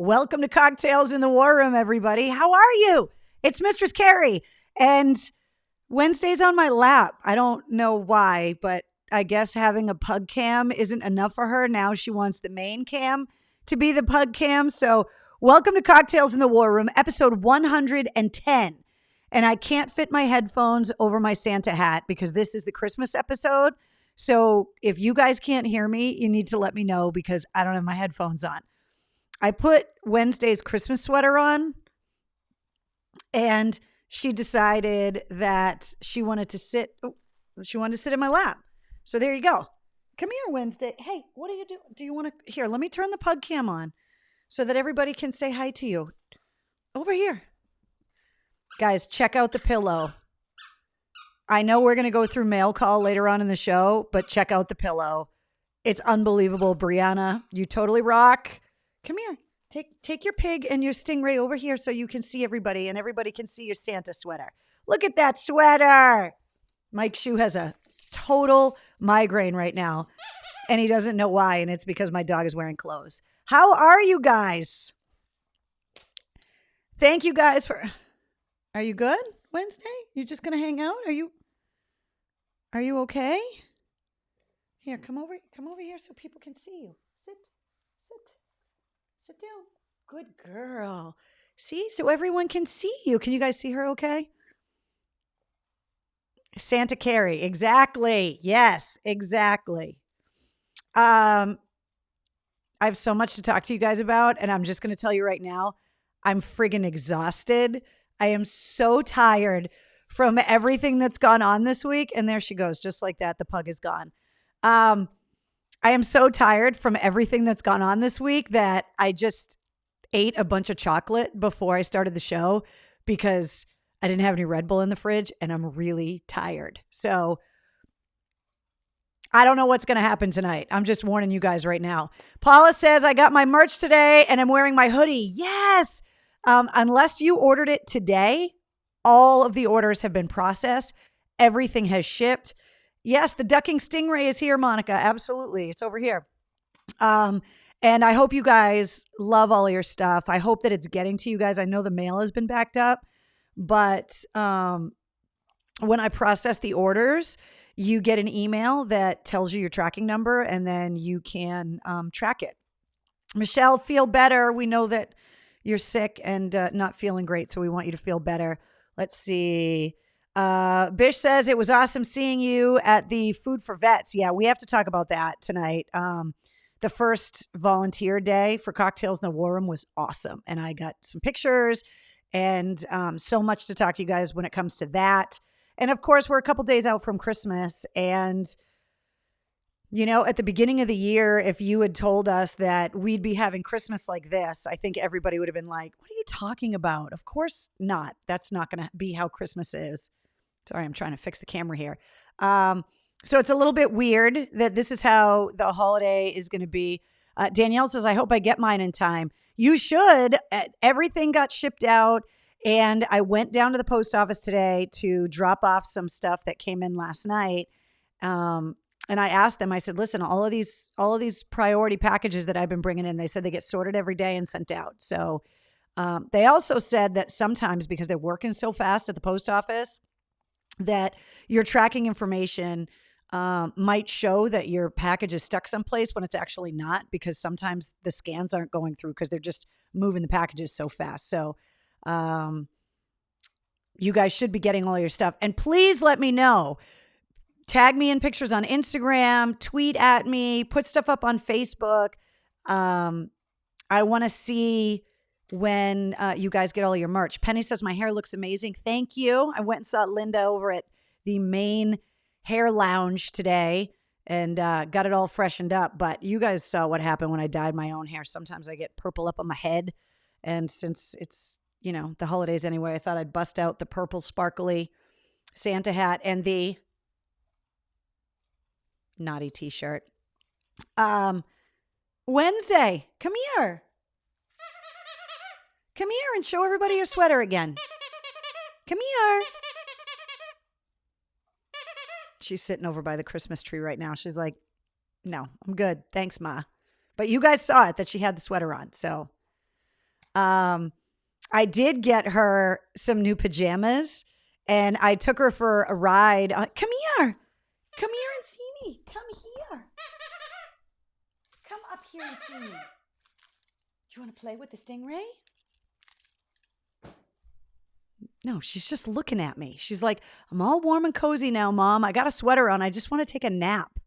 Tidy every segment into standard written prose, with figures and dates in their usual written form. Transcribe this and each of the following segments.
Welcome to Cocktails in the War Room, everybody. How are you? It's Mistress Carrie, and Wednesday's on my lap. I don't know why, but I guess having a Pug Cam isn't enough for her. Now she wants the main cam to be the Pug Cam. So welcome to Cocktails in the War Room, episode 110. And I can't fit my headphones over my Santa hat because this is the Christmas episode. So if you guys can't hear me, you need to let me know because I don't have my headphones on. I put Wednesday's Christmas sweater on, and she decided that she wanted to sit in my lap. So there you go. Come here, Wednesday. Hey, what are you doing? Do you want to? Here, let me turn the Pug Cam on so that everybody can say hi to you. Over here. Guys, check out the pillow. I know we're going to go through Mailcall later on in the show, but check out the pillow. It's unbelievable. Brianna, you totally rock. Come here. Take your pig and your stingray over here so you can see everybody and everybody can see your Santa sweater. Look at that sweater. Mike Shue has a total migraine right now, and he doesn't know why, and it's because my dog is wearing clothes. How are you guys? Thank you guys for... Are you good, Wednesday? You just going to hang out? Are you okay? Here, come over here so people can see you. Sit down. Good girl. See, so everyone can see you. Can you guys see her okay? Santa Carrie, exactly. Yes, exactly. I have so much to talk to you guys about, and I'm just going to tell you right now, I'm friggin' exhausted. I am so tired from everything that's gone on this week. And there she goes, just like that. The pug is gone. I am so tired from everything that's gone on this week that I just ate a bunch of chocolate before I started the show because I didn't have any Red Bull in the fridge and I'm really tired. So I don't know what's going to happen tonight. I'm just warning you guys right now. Paula says, I got my merch today and I'm wearing my hoodie. Yes. Unless you ordered it today, all of the orders have been processed. Everything has shipped. Yes, the ducking stingray is here, Monica. Absolutely. It's over here. And I hope you guys love all your stuff. I hope that it's getting to you guys. I know the mail has been backed up, but when I process the orders, you get an email that tells you your tracking number, and then you can track it. Michelle, feel better. We know that you're sick and not feeling great, so we want you to feel better. Let's see. Bish says, it was awesome seeing you at the Food for Vets. Yeah, we have to talk about that tonight. The first volunteer day for Cocktails in the War Room was awesome. And I got some pictures and so much to talk to you guys when it comes to that. And of course, we're a couple days out from Christmas. And, you know, at the beginning of the year, if you had told us that we'd be having Christmas like this, I think everybody would have been like, what are you talking about? Of course not. That's not going to be how Christmas is. Sorry, I'm trying to fix the camera here. So it's a little bit weird that this is how the holiday is going to be. Danielle says, I hope I get mine in time. You should. Everything got shipped out. And I went down to the post office today to drop off some stuff that came in last night. And I asked them, I said, listen, all of these priority packages that I've been bringing in, they said they get sorted every day and sent out. So they also said that sometimes because they're working so fast at the post office, that your tracking information might show that your package is stuck someplace when it's actually not, because sometimes the scans aren't going through because they're just moving the packages so fast. So you guys should be getting all your stuff. And please let me know. Tag me in pictures on Instagram, tweet at me, put stuff up on Facebook. I want to see when you guys get all your merch. Penny says, my hair looks amazing. Thank you. I went and saw Linda over at the main hair lounge today and got it all freshened up. But you guys saw what happened when I dyed my own hair. Sometimes I get purple up on my head. And since it's, you know, the holidays anyway, I thought I'd bust out the purple sparkly Santa hat and the naughty t-shirt. Wednesday, come here. Come here and show everybody your sweater again. Come here. She's sitting over by the Christmas tree right now. She's like, no, I'm good. Thanks, Ma. But you guys saw it that she had the sweater on. So I did get her some new pajamas, and I took her for a ride. Come here. Come here and see me. Come here. Come up here and see me. Do you want to play with the stingray? No, she's just looking at me. She's like, I'm all warm and cozy now, Mom. I got a sweater on. I just want to take a nap.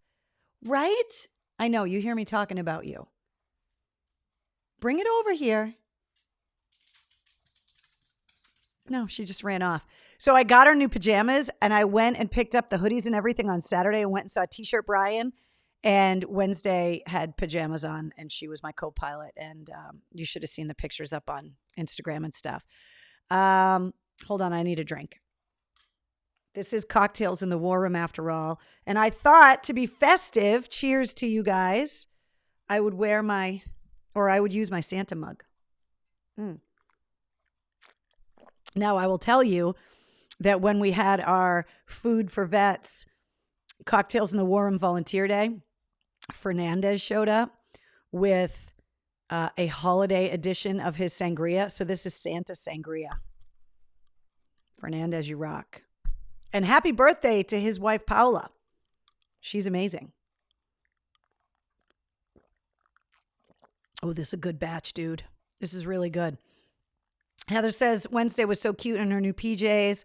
Right? I know. You hear me talking about you. Bring it over here. No, she just ran off. So I got her new pajamas, and I went and picked up the hoodies and everything on Saturday and went and saw T-shirt Brian. And Wednesday had pajamas on, and she was my co-pilot. And you should have seen the pictures up on Instagram and stuff. Hold on, I need a drink. This is Cocktails in the War Room after all. And I thought, to be festive, cheers to you guys, I would use my Santa mug. Now, I will tell you that when we had our Food for Vets Cocktails in the War Room Volunteer Day, Fernandez showed up with a holiday edition of his sangria. So this is Santa Sangria. Fernandez, you rock. And happy birthday to his wife, Paula. She's amazing. Oh, this is a good batch, dude. This is really good. Heather says Wednesday was so cute in her new PJs.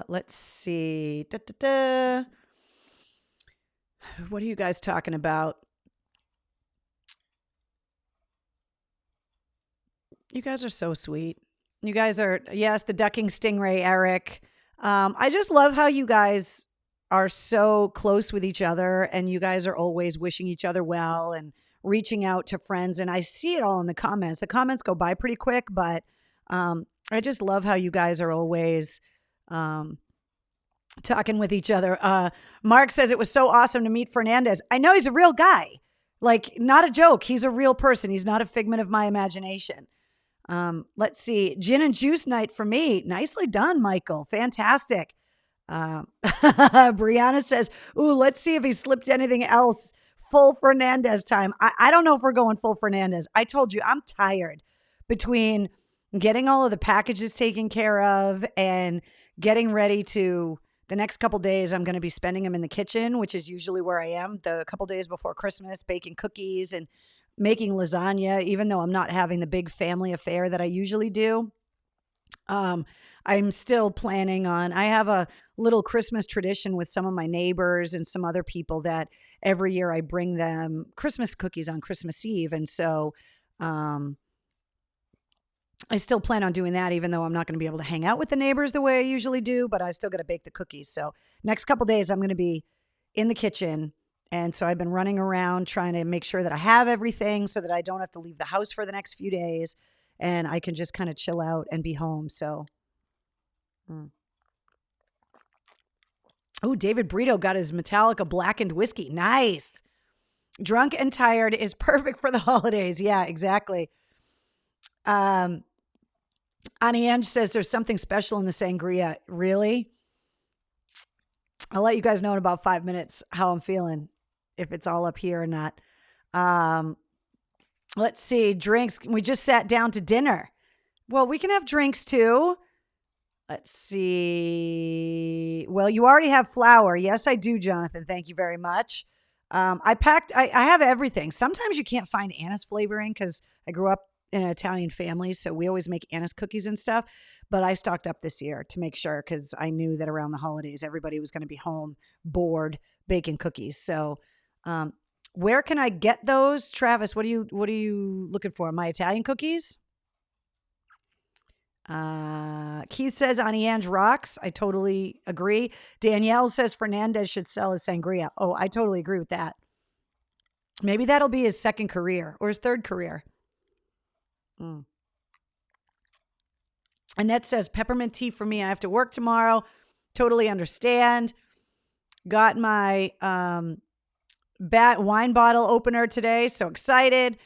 Let's see. What are you guys talking about? You guys are so sweet. You guys are, yes, the ducking stingray, Eric. I just love how you guys are so close with each other, and you guys are always wishing each other well and reaching out to friends. And I see it all in the comments. The comments go by pretty quick, but I just love how you guys are always talking with each other. Mark says it was so awesome to meet Fernandez. I know he's a real guy. Like, not a joke. He's a real person. He's not a figment of my imagination. Let's see. Gin and juice night for me. Nicely done, Michael. Fantastic. Brianna says, ooh, let's see if he slipped anything else. Full Fernandez time. I don't know if we're going full Fernandez. I told you, I'm tired between getting all of the packages taken care of and getting ready to the next couple days. I'm going to be spending them in the kitchen, which is usually where I am the couple days before Christmas, baking cookies and making lasagna, even though I'm not having the big family affair that I usually do. I'm still planning on, I have a little Christmas tradition with some of my neighbors and some other people that every year I bring them Christmas cookies on Christmas Eve. And so, I still plan on doing that, even though I'm not going to be able to hang out with the neighbors the way I usually do, but I still got to bake the cookies. So next couple days, I'm going to be in the kitchen. And so I've been running around trying to make sure that I have everything so that I don't have to leave the house for the next few days and I can just kind of chill out and be home. So, oh, David Brito got his Metallica blackened whiskey. Nice. Drunk and tired is perfect for the holidays. Yeah, exactly. Annie Ange says there's something special in the sangria. Really? I'll let you guys know in about 5 minutes how I'm feeling, if it's all up here or not. Let's see. Drinks. We just sat down to dinner. Well, we can have drinks too. Let's see. Well, you already have flour. Yes, I do, Jonathan. Thank you very much. I have everything. Sometimes you can't find anise flavoring because I grew up in an Italian family, so we always make anise cookies and stuff. But I stocked up this year to make sure because I knew that around the holidays, everybody was going to be home bored baking cookies. So where can I get those? Travis, what are you looking for? My Italian cookies? Keith says Annie Ange rocks. I totally agree. Danielle says Fernandez should sell his sangria. Oh, I totally agree with that. Maybe that'll be his second career or his third career. Annette says peppermint tea for me. I have to work tomorrow. Totally understand. Got my wine bottle opener today. So excited.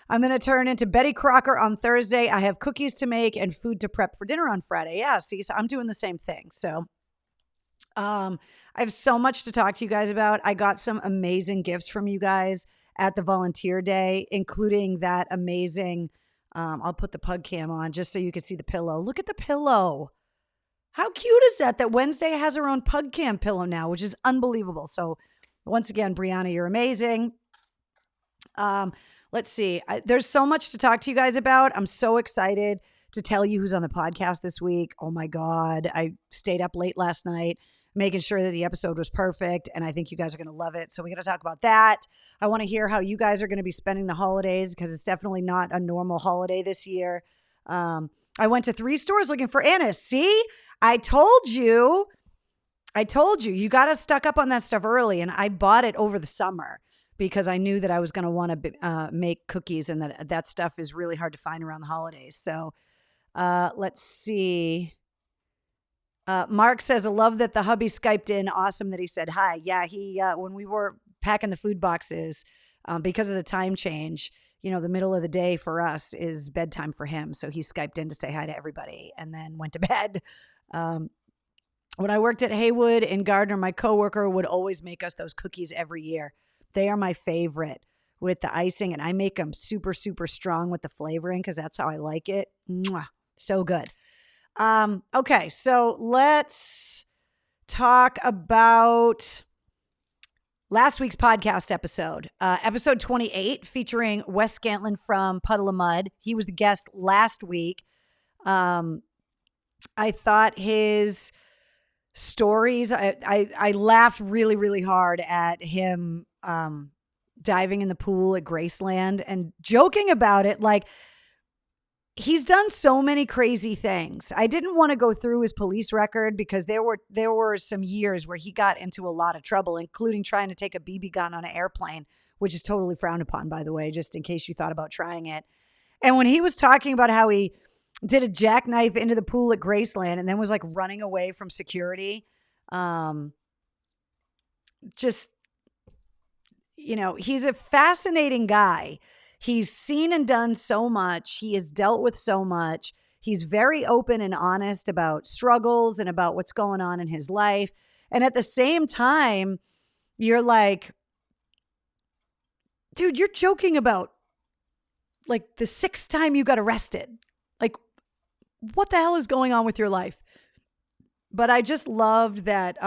I'm going to turn into Betty Crocker on Thursday. I have cookies to make and food to prep for dinner on Friday. Yeah, see, so I'm doing the same thing. So I have so much to talk to you guys about. I got some amazing gifts from you guys at the volunteer day, including that amazing, I'll put the Pug Cam on just so you can see the pillow. Look at the pillow. How cute is that? That Wednesday has her own Pug Cam pillow now, which is unbelievable. So once again, Brianna, you're amazing. Let's see. There's so much to talk to you guys about. I'm so excited to tell you who's on the podcast this week. Oh my God. I stayed up late last night making sure that the episode was perfect, and I think you guys are going to love it. So we got to talk about that. I want to hear how you guys are going to be spending the holidays, because it's definitely not a normal holiday this year. I went to 3 stores looking for Annis. See, I told you, you got to stock up on that stuff early. And I bought it over the summer because I knew that I was going to want to make cookies, and that stuff is really hard to find around the holidays. So let's see. Mark says, I love that the hubby Skyped in. Awesome that he said hi. Yeah, he when we were packing the food boxes, because of the time change, the middle of the day for us is bedtime for him. So he Skyped in to say hi to everybody and then went to bed. When I worked at Haywood in Gardner, my coworker would always make us those cookies every year. They are my favorite with the icing, and I make them super, super strong with the flavoring because that's how I like it. Mwah, so good. Okay, so let's talk about last week's podcast episode, episode 28, featuring Wes Scantlin from Puddle of Mud. He was the guest last week. I thought his stories, I laughed really, really hard at him diving in the pool at Graceland and joking about it. Like, he's done so many crazy things. I didn't want to go through his police record because there were some years where he got into a lot of trouble, including trying to take a BB gun on an airplane, which is totally frowned upon, by the way, just in case you thought about trying it. And when he was talking about how he did a jackknife into the pool at Graceland and then was like running away from security, he's a fascinating guy. He's seen and done so much. He has dealt with so much. He's very open and honest about struggles and about what's going on in his life. And at the same time, you're like, dude, you're joking about like the 6th time you got arrested. Like, what the hell is going on with your life? But I just loved that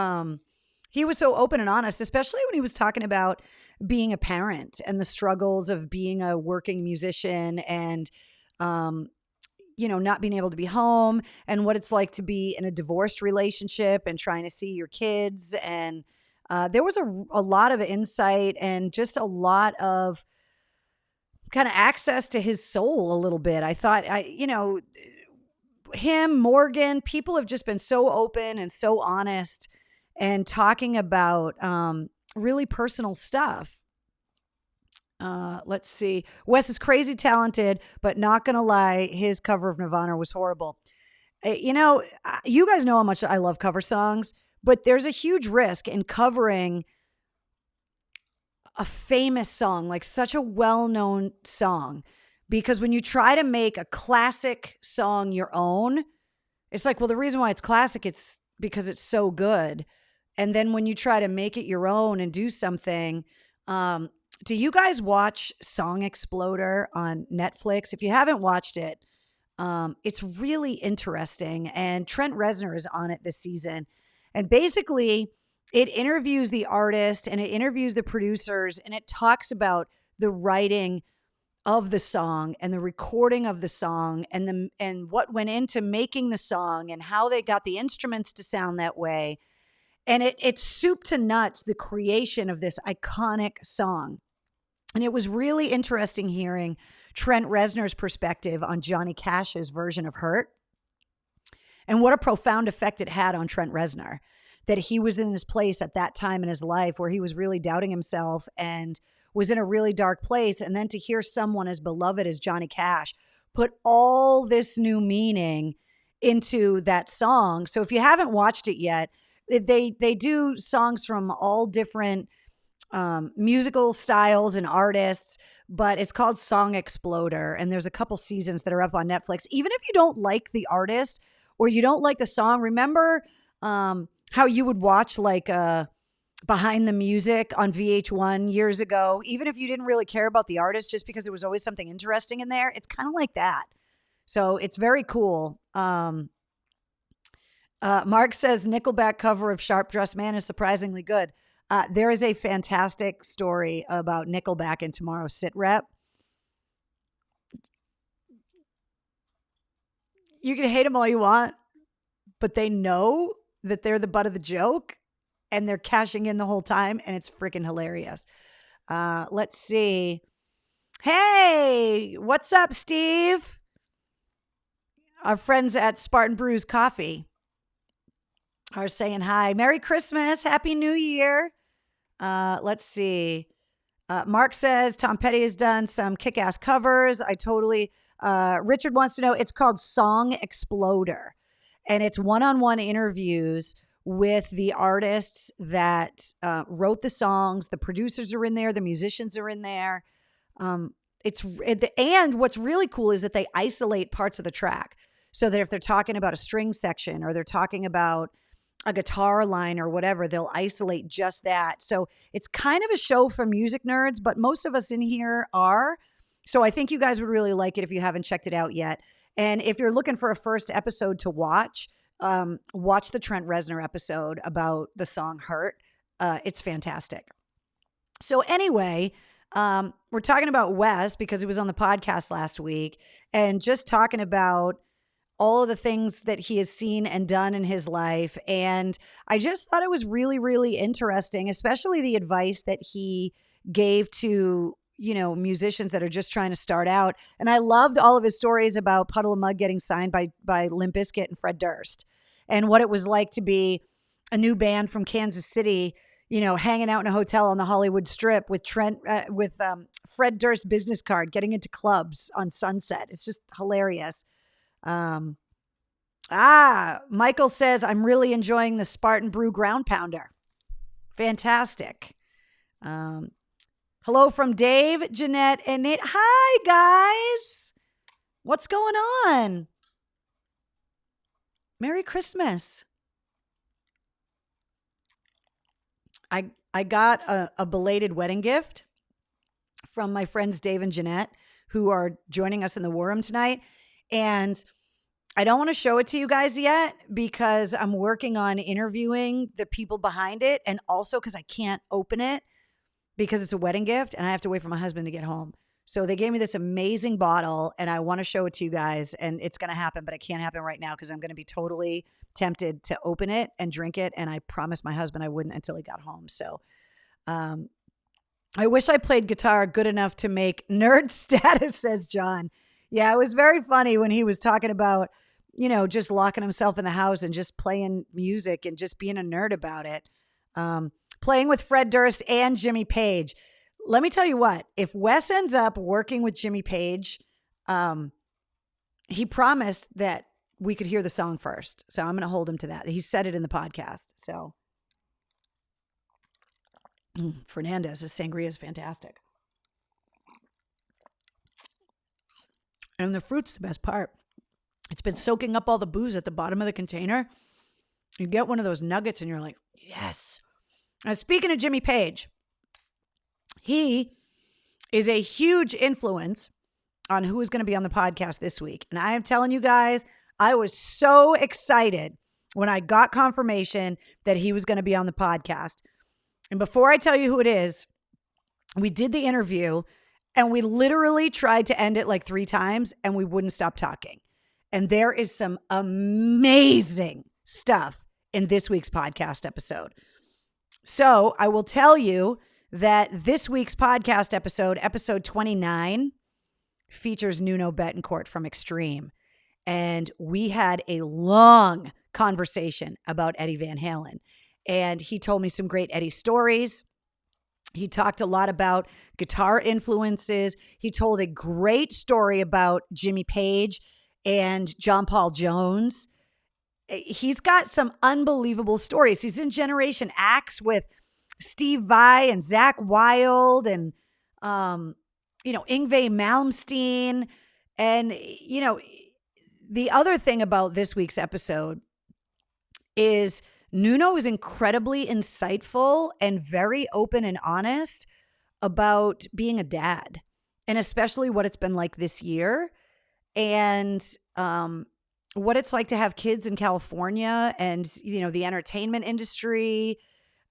he was so open and honest, especially when he was talking about being a parent and the struggles of being a working musician and, not being able to be home and what it's like to be in a divorced relationship and trying to see your kids. And there was a lot of insight and just a lot of kind of access to his soul a little bit. I thought, him, Morgan, people have just been so open and so honest and talking about really personal stuff. Let's see. Wes is crazy talented, but not going to lie, his cover of Nirvana was horrible. You guys know how much I love cover songs, but there's a huge risk in covering a famous song, like such a well-known song, because when you try to make a classic song your own, it's like, well, the reason why it's classic, it's because it's so good. And then when you try to make it your own and do something, do you guys watch Song Exploder on Netflix? If you haven't watched it, it's really interesting. And Trent Reznor is on it this season. And basically, it interviews the artist and it interviews the producers and it talks about the writing of the song and the recording of the song and what went into making the song and how they got the instruments to sound that way. And it's soup to nuts, the creation of this iconic song. And it was really interesting hearing Trent Reznor's perspective on Johnny Cash's version of Hurt and what a profound effect it had on Trent Reznor, that he was in this place at that time in his life where he was really doubting himself and was in a really dark place. And then to hear someone as beloved as Johnny Cash put all this new meaning into that song. So if you haven't watched it yet, they do songs from all different musical styles and artists, but it's called Song Exploder. And there's a couple seasons that are up on Netflix. Even if you don't like the artist or you don't like the song, remember how you would watch like a behind the music on VH1 years ago, even if you didn't really care about the artist, just because there was always something interesting in there. It's kind of like that. So it's very cool. Mark says Nickelback cover of Sharp Dressed Man is surprisingly good. There is a fantastic story about Nickelback in tomorrow's Sit Rep. You can hate them all you want, but they know that they're the butt of the joke and they're cashing in the whole time, and it's freaking hilarious. Let's see. Hey, what's up, Steve? Our friends at Spartan Brews Coffee are saying hi. Merry Christmas. Happy New Year. Let's see. Mark says Tom Petty has done some kick-ass covers. Richard wants to know, it's called Song Exploder. And it's one-on-one interviews with the artists that wrote the songs. The producers are in there. The musicians are in there. And what's really cool is that they isolate parts of the track. So that if they're talking about a string section or they're talking about a guitar line or whatever, they'll isolate just that. So it's kind of a show for music nerds, but most of us in here are. So I think you guys would really like it if you haven't checked it out yet. And if you're looking for a first episode to watch the Trent Reznor episode about the song Hurt. It's fantastic. So anyway, we're talking about Wes because he was on the podcast last week and just talking about all of the things that he has seen and done in his life. And I just thought it was really, really interesting, especially the advice that he gave to, musicians that are just trying to start out. And I loved all of his stories about Puddle of Mud getting signed by Limp Bizkit and Fred Durst and what it was like to be a new band from Kansas City, hanging out in a hotel on the Hollywood Strip with Fred Durst's business card, getting into clubs on Sunset. It's just hilarious. Michael says, I'm really enjoying the Spartan Brew Ground Pounder. Fantastic. Hello from Dave, Jeanette, and Nate. Hi, guys. What's going on? Merry Christmas. I got a belated wedding gift from my friends Dave and Jeanette, who are joining us in the war room tonight. And I don't want to show it to you guys yet because I'm working on interviewing the people behind it. And also because I can't open it because it's a wedding gift and I have to wait for my husband to get home. So they gave me this amazing bottle and I want to show it to you guys, and it's going to happen, but it can't happen right now because I'm going to be totally tempted to open it and drink it. And I promised my husband I wouldn't until he got home. So, I wish I played guitar good enough to make nerd status, says John. Yeah, it was very funny when he was talking about, just locking himself in the house and just playing music and just being a nerd about it. Playing with Fred Durst and Jimmy Page. Let me tell you what, if Wes ends up working with Jimmy Page, he promised that we could hear the song first. So I'm going to hold him to that. He said it in the podcast. So Fernandez's sangria is fantastic. And the fruit's the best part. It's been soaking up all the booze at the bottom of the container. You get one of those nuggets and you're like, yes. Now, speaking of Jimmy Page, he is a huge influence on who is going to be on the podcast this week. And I am telling you guys, I was so excited when I got confirmation that he was going to be on the podcast. And before I tell you who it is, we did the interview and we literally tried to end it like 3 times and we wouldn't stop talking. And there is some amazing stuff in this week's podcast episode. So I will tell you that this week's podcast episode, episode 29, features Nuno Betancourt from Extreme. And we had a long conversation about Eddie Van Halen. And he told me some great Eddie stories. He talked a lot about guitar influences. He told a great story about Jimmy Page and John Paul Jones. He's got some unbelievable stories. He's in Generation X with Steve Vai and Zach Wilde and, Yngwie Malmsteen. And, the other thing about this week's episode is Nuno is incredibly insightful and very open and honest about being a dad, and especially what it's been like this year, and what it's like to have kids in California and, you know, the entertainment industry.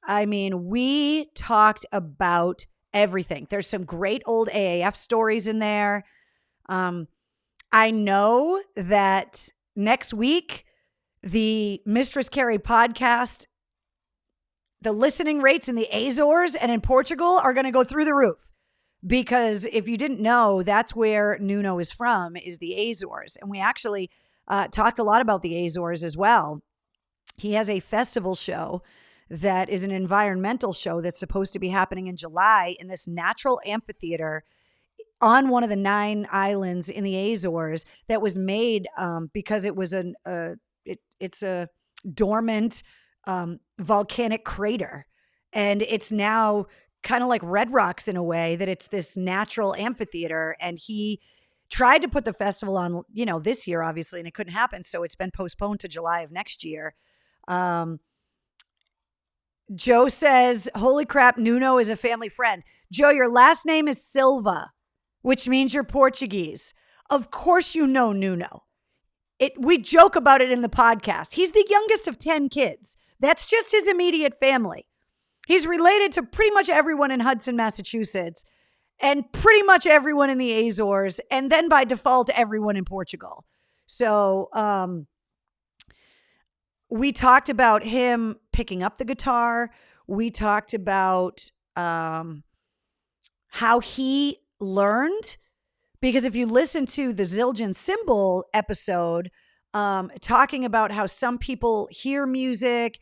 I mean, we talked about everything. There's some great old AAF stories in there. I know that next week, the Mistress Carrie podcast, the listening rates in the Azores and in Portugal are going to go through the roof. Because if you didn't know, that's where Nuno is from, is the Azores. And we actually talked a lot about the Azores as well. He has a festival show that is an environmental show that's supposed to be happening in July in this natural amphitheater on one of the 9 islands in the Azores that was made because it was it's a dormant volcanic crater. And it's now kind of like Red Rocks in a way, that it's this natural amphitheater. And he tried to put the festival on, you know, this year, obviously, and it couldn't happen. So it's been postponed to July of next year. Joe says, holy crap, Nuno is a family friend. Joe, your last name is Silva, which means you're Portuguese. Of course you know Nuno. We joke about it in the podcast. He's the youngest of 10 kids. That's just his immediate family. He's related to pretty much everyone in Hudson, Massachusetts, and pretty much everyone in the Azores, and then by default, everyone in Portugal. So we talked about him picking up the guitar. We talked about how he learned, because if you listen to the Zildjian Cymbal episode, talking about how some people hear music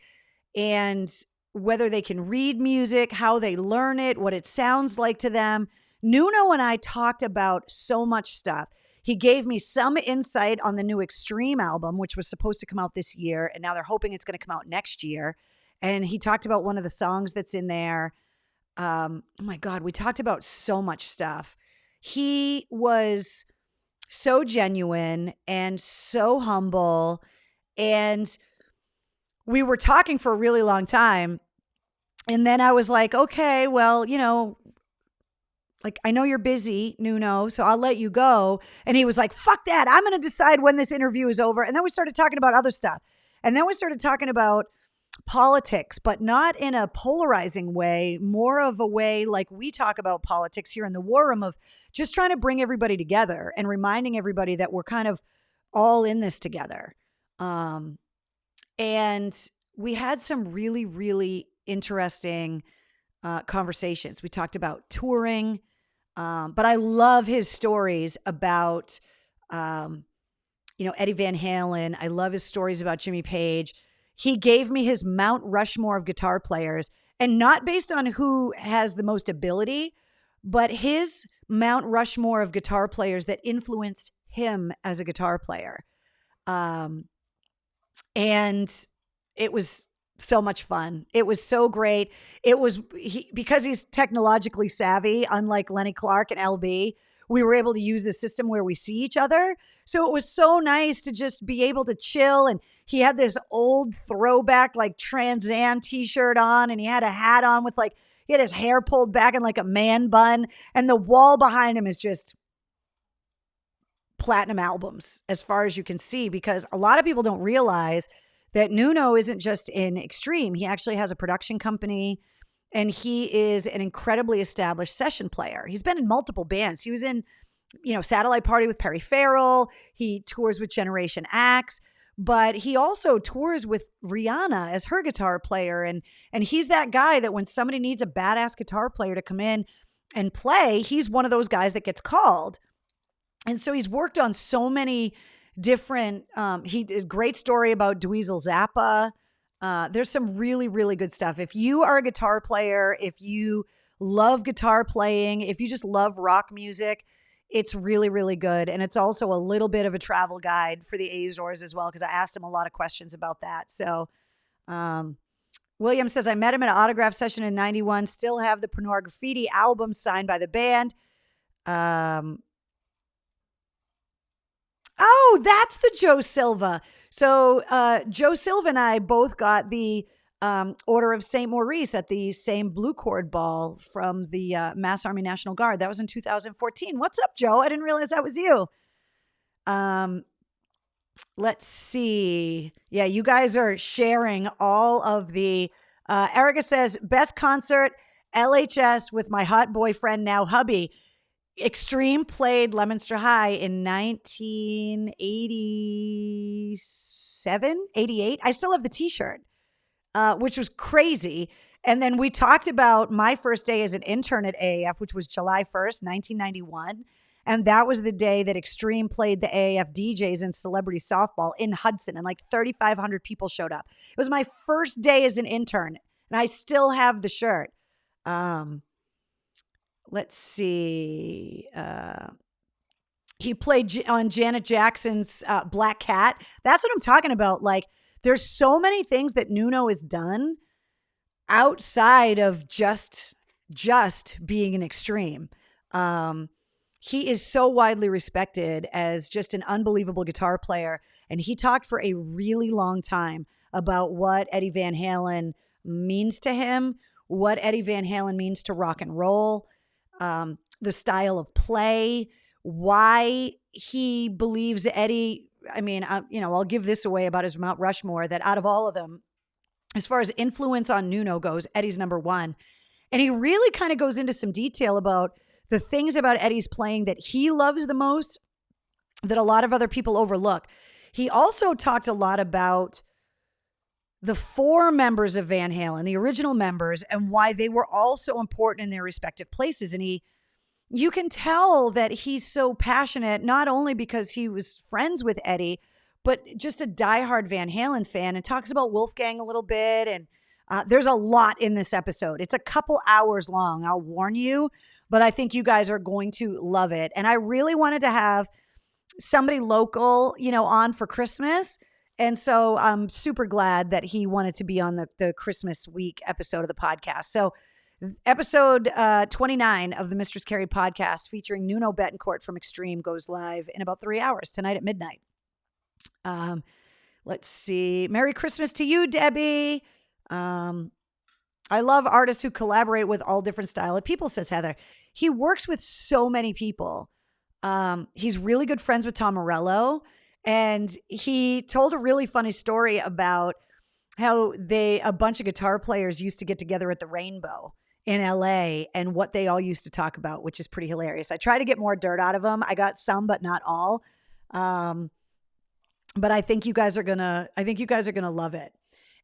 and whether they can read music, how they learn it, what it sounds like to them. Nuno and I talked about so much stuff. He gave me some insight on the new Extreme album, which was supposed to come out this year, and now they're hoping it's going to come out next year. And he talked about one of the songs that's in there. Oh my God, we talked about so much stuff. He was so genuine and so humble. And we were talking for a really long time. And then I was like, okay, well, you know, like, I know you're busy, Nuno, so I'll let you go. And he was like, fuck that. I'm going to decide when this interview is over. And then we started talking about other stuff. And then we started talking about politics, but not in a polarizing way, more of a way like we talk about politics here in the War Room, of just trying to bring everybody together and reminding everybody that we're kind of all in this together. And we had some really, really interesting conversations. We talked about touring, but I love his stories about, Eddie Van Halen. I love his stories about Jimmy Page. He gave me his Mount Rushmore of guitar players, and not based on who has the most ability, but his Mount Rushmore of guitar players that influenced him as a guitar player. And it was so much fun. It was so great. It was because he's technologically savvy, unlike Lenny Clark and LB, we were able to use the system where we see each other. So it was so nice to just be able to chill. And he had this old throwback, like Trans Am t-shirt on, and he had a hat on with he had his hair pulled back in like a man bun. And the wall behind him is just platinum albums as far as you can see, because a lot of people don't realize that Nuno isn't just in Extreme. He actually has a production company, and he is an incredibly established session player. He's been in multiple bands. He was in, Satellite Party with Perry Farrell. He tours with Generation X, but he also tours with Rihanna as her guitar player. And he's that guy that when somebody needs a badass guitar player to come in and play, he's one of those guys that gets called. And so he's worked on so many different, he did a great story about Dweezil Zappa. There's some really, really good stuff. If you are a guitar player, if you love guitar playing, if you just love rock music, it's really, really good. And it's also a little bit of a travel guide for the Azores as well, because I asked him a lot of questions about that. So William says, I met him at an autograph session in 91, still have the Pernod Graffiti album signed by the band. Oh, that's the Joe Silva. So Joe Silva and I both got the Order of St. Maurice at the same Blue Cord Ball from the Mass Army National Guard. That was in 2014. What's up, Joe? I didn't realize that was you. Let's see. Yeah, you guys are sharing all of the. Erica says, best concert, LHS with my hot boyfriend, now hubby. Extreme played Leominster High in 1987, 88. I still have the t-shirt, which was crazy. And then we talked about my first day as an intern at AAF, which was July 1st, 1991. And that was the day that Extreme played the AAF DJs in celebrity softball in Hudson, and like 3,500 people showed up. It was my first day as an intern, and I still have the shirt. Let's see. He played on Janet Jackson's Black Cat. That's what I'm talking about. Like, there's so many things that Nuno has done outside of just being an Extreme. He is so widely respected as just an unbelievable guitar player. And he talked for a really long time about what Eddie Van Halen means to him, what Eddie Van Halen means to rock and roll, the style of play, why he believes Eddie. I mean, I'll give this away about his Mount Rushmore, that out of all of them, as far as influence on Nuno goes, Eddie's number one. And he really kind of goes into some detail about the things about Eddie's playing that he loves the most that a lot of other people overlook. He also talked a lot about the four members of Van Halen, the original members, and why they were all so important in their respective places. And you can tell that he's so passionate, not only because he was friends with Eddie, but just a diehard Van Halen fan, and talks about Wolfgang a little bit. And there's a lot in this episode. It's a couple hours long, I'll warn you, but I think you guys are going to love it. And I really wanted to have somebody local, on for Christmas. And so I'm super glad that he wanted to be on the Christmas week episode of the podcast. So episode 29 of the Mistress Carrie podcast featuring Nuno Bettencourt from Extreme goes live in about 3 hours tonight at midnight. Let's see. Merry Christmas to you, Debbie. I love artists who collaborate with all different style of people, says Heather. He works with so many people. He's really good friends with Tom Morello. And he told a really funny story about how a bunch of guitar players used to get together at the Rainbow in LA and what they all used to talk about, which is pretty hilarious. I try to get more dirt out of him. I got some, but not all. But I think you guys are gonna love it.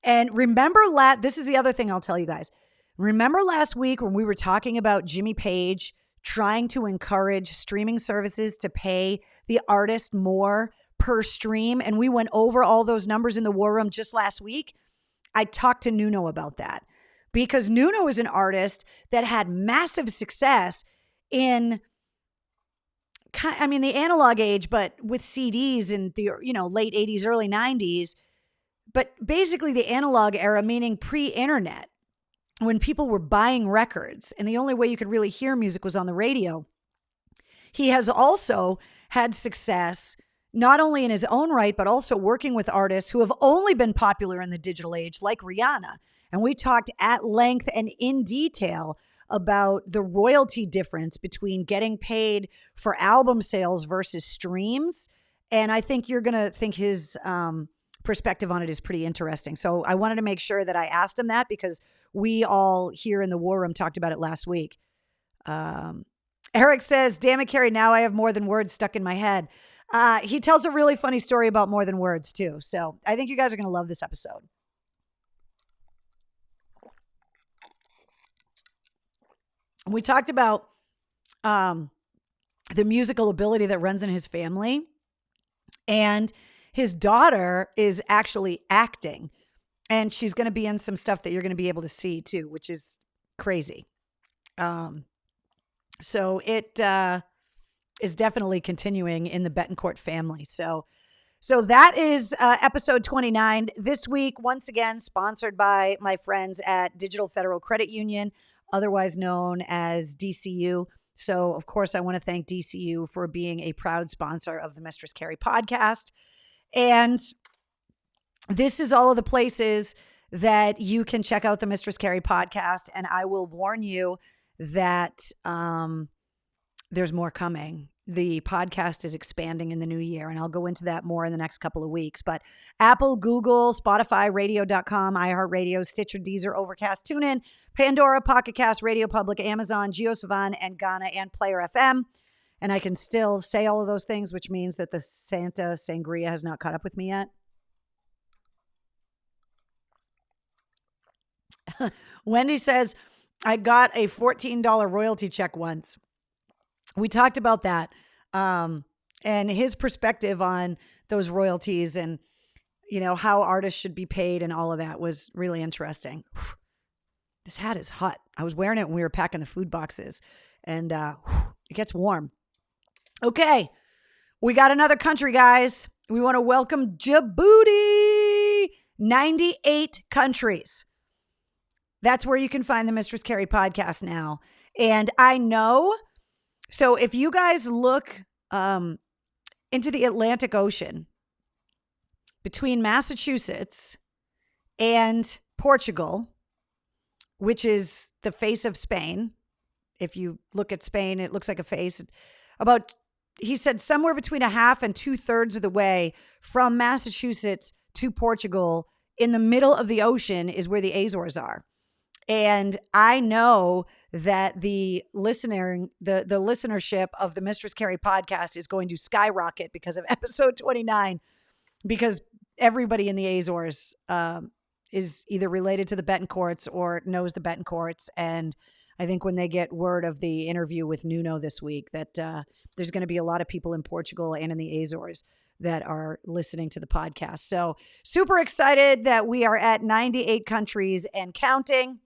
And remember, this is the other thing I'll tell you guys. Remember last week when we were talking about Jimmy Page trying to encourage streaming services to pay the artist more per stream? And we went over all those numbers in the War Room just last week. I talked to Nuno about that because Nuno is an artist that had massive success in, the analog age, but with CDs in the, late 80s, early 90s. But basically the analog era, meaning pre-internet, when people were buying records and the only way you could really hear music was on the radio. He has also had success not only in his own right, but also working with artists who have only been popular in the digital age, like Rihanna. And we talked at length and in detail about the royalty difference between getting paid for album sales versus streams. And I think you're going to think his perspective on it is pretty interesting. So I wanted to make sure that I asked him that because we all here in the War Room talked about it last week. Eric says, damn it, Carrie, now I have More Than Words stuck in my head. He tells a really funny story about More Than Words too. So I think you guys are going to love this episode. We talked about the musical ability that runs in his family, and his daughter is actually acting, and she's going to be in some stuff that you're going to be able to see too, which is crazy. So it is definitely continuing in the Bettencourt family. So that is episode 29 this week. Once again, sponsored by my friends at Digital Federal Credit Union, otherwise known as DCU. So, of course, I want to thank DCU for being a proud sponsor of the Mistress Carrie podcast. And this is all of the places that you can check out the Mistress Carrie podcast. And I will warn you that there's more coming. The podcast is expanding in the new year, and I'll go into that more in the next couple of weeks. But Apple, Google, Spotify, radio.com, iHeartRadio, Stitcher, Deezer, Overcast, TuneIn, Pandora, Pocket Cast, Radio Public, Amazon, JioSaavn, and Ghana, and Player FM. And I can still say all of those things, which means that the Santa Sangria has not caught up with me yet. Wendy says, I got a $14 royalty check once. We talked about that and his perspective on those royalties and, how artists should be paid and all of that was really interesting. This hat is hot. I was wearing it when we were packing the food boxes and it gets warm. Okay, we got another country, guys. We want to welcome Djibouti. 98 countries. That's where you can find the Mistress Carrie podcast now. And I know... So if you guys look into the Atlantic Ocean between Massachusetts and Portugal, which is the face of Spain, if you look at Spain, it looks like a face. He said somewhere between a half and 2/3 of the way from Massachusetts to Portugal in the middle of the ocean is where the Azores are. And I know that the listenership of the Mistress Carrie podcast is going to skyrocket because of episode 29, because everybody in the Azores is either related to the Betancourts or knows the Betancourts. And I think when they get word of the interview with Nuno this week, that there's going to be a lot of people in Portugal and in the Azores that are listening to the podcast. So super excited that we are at 98 countries and counting,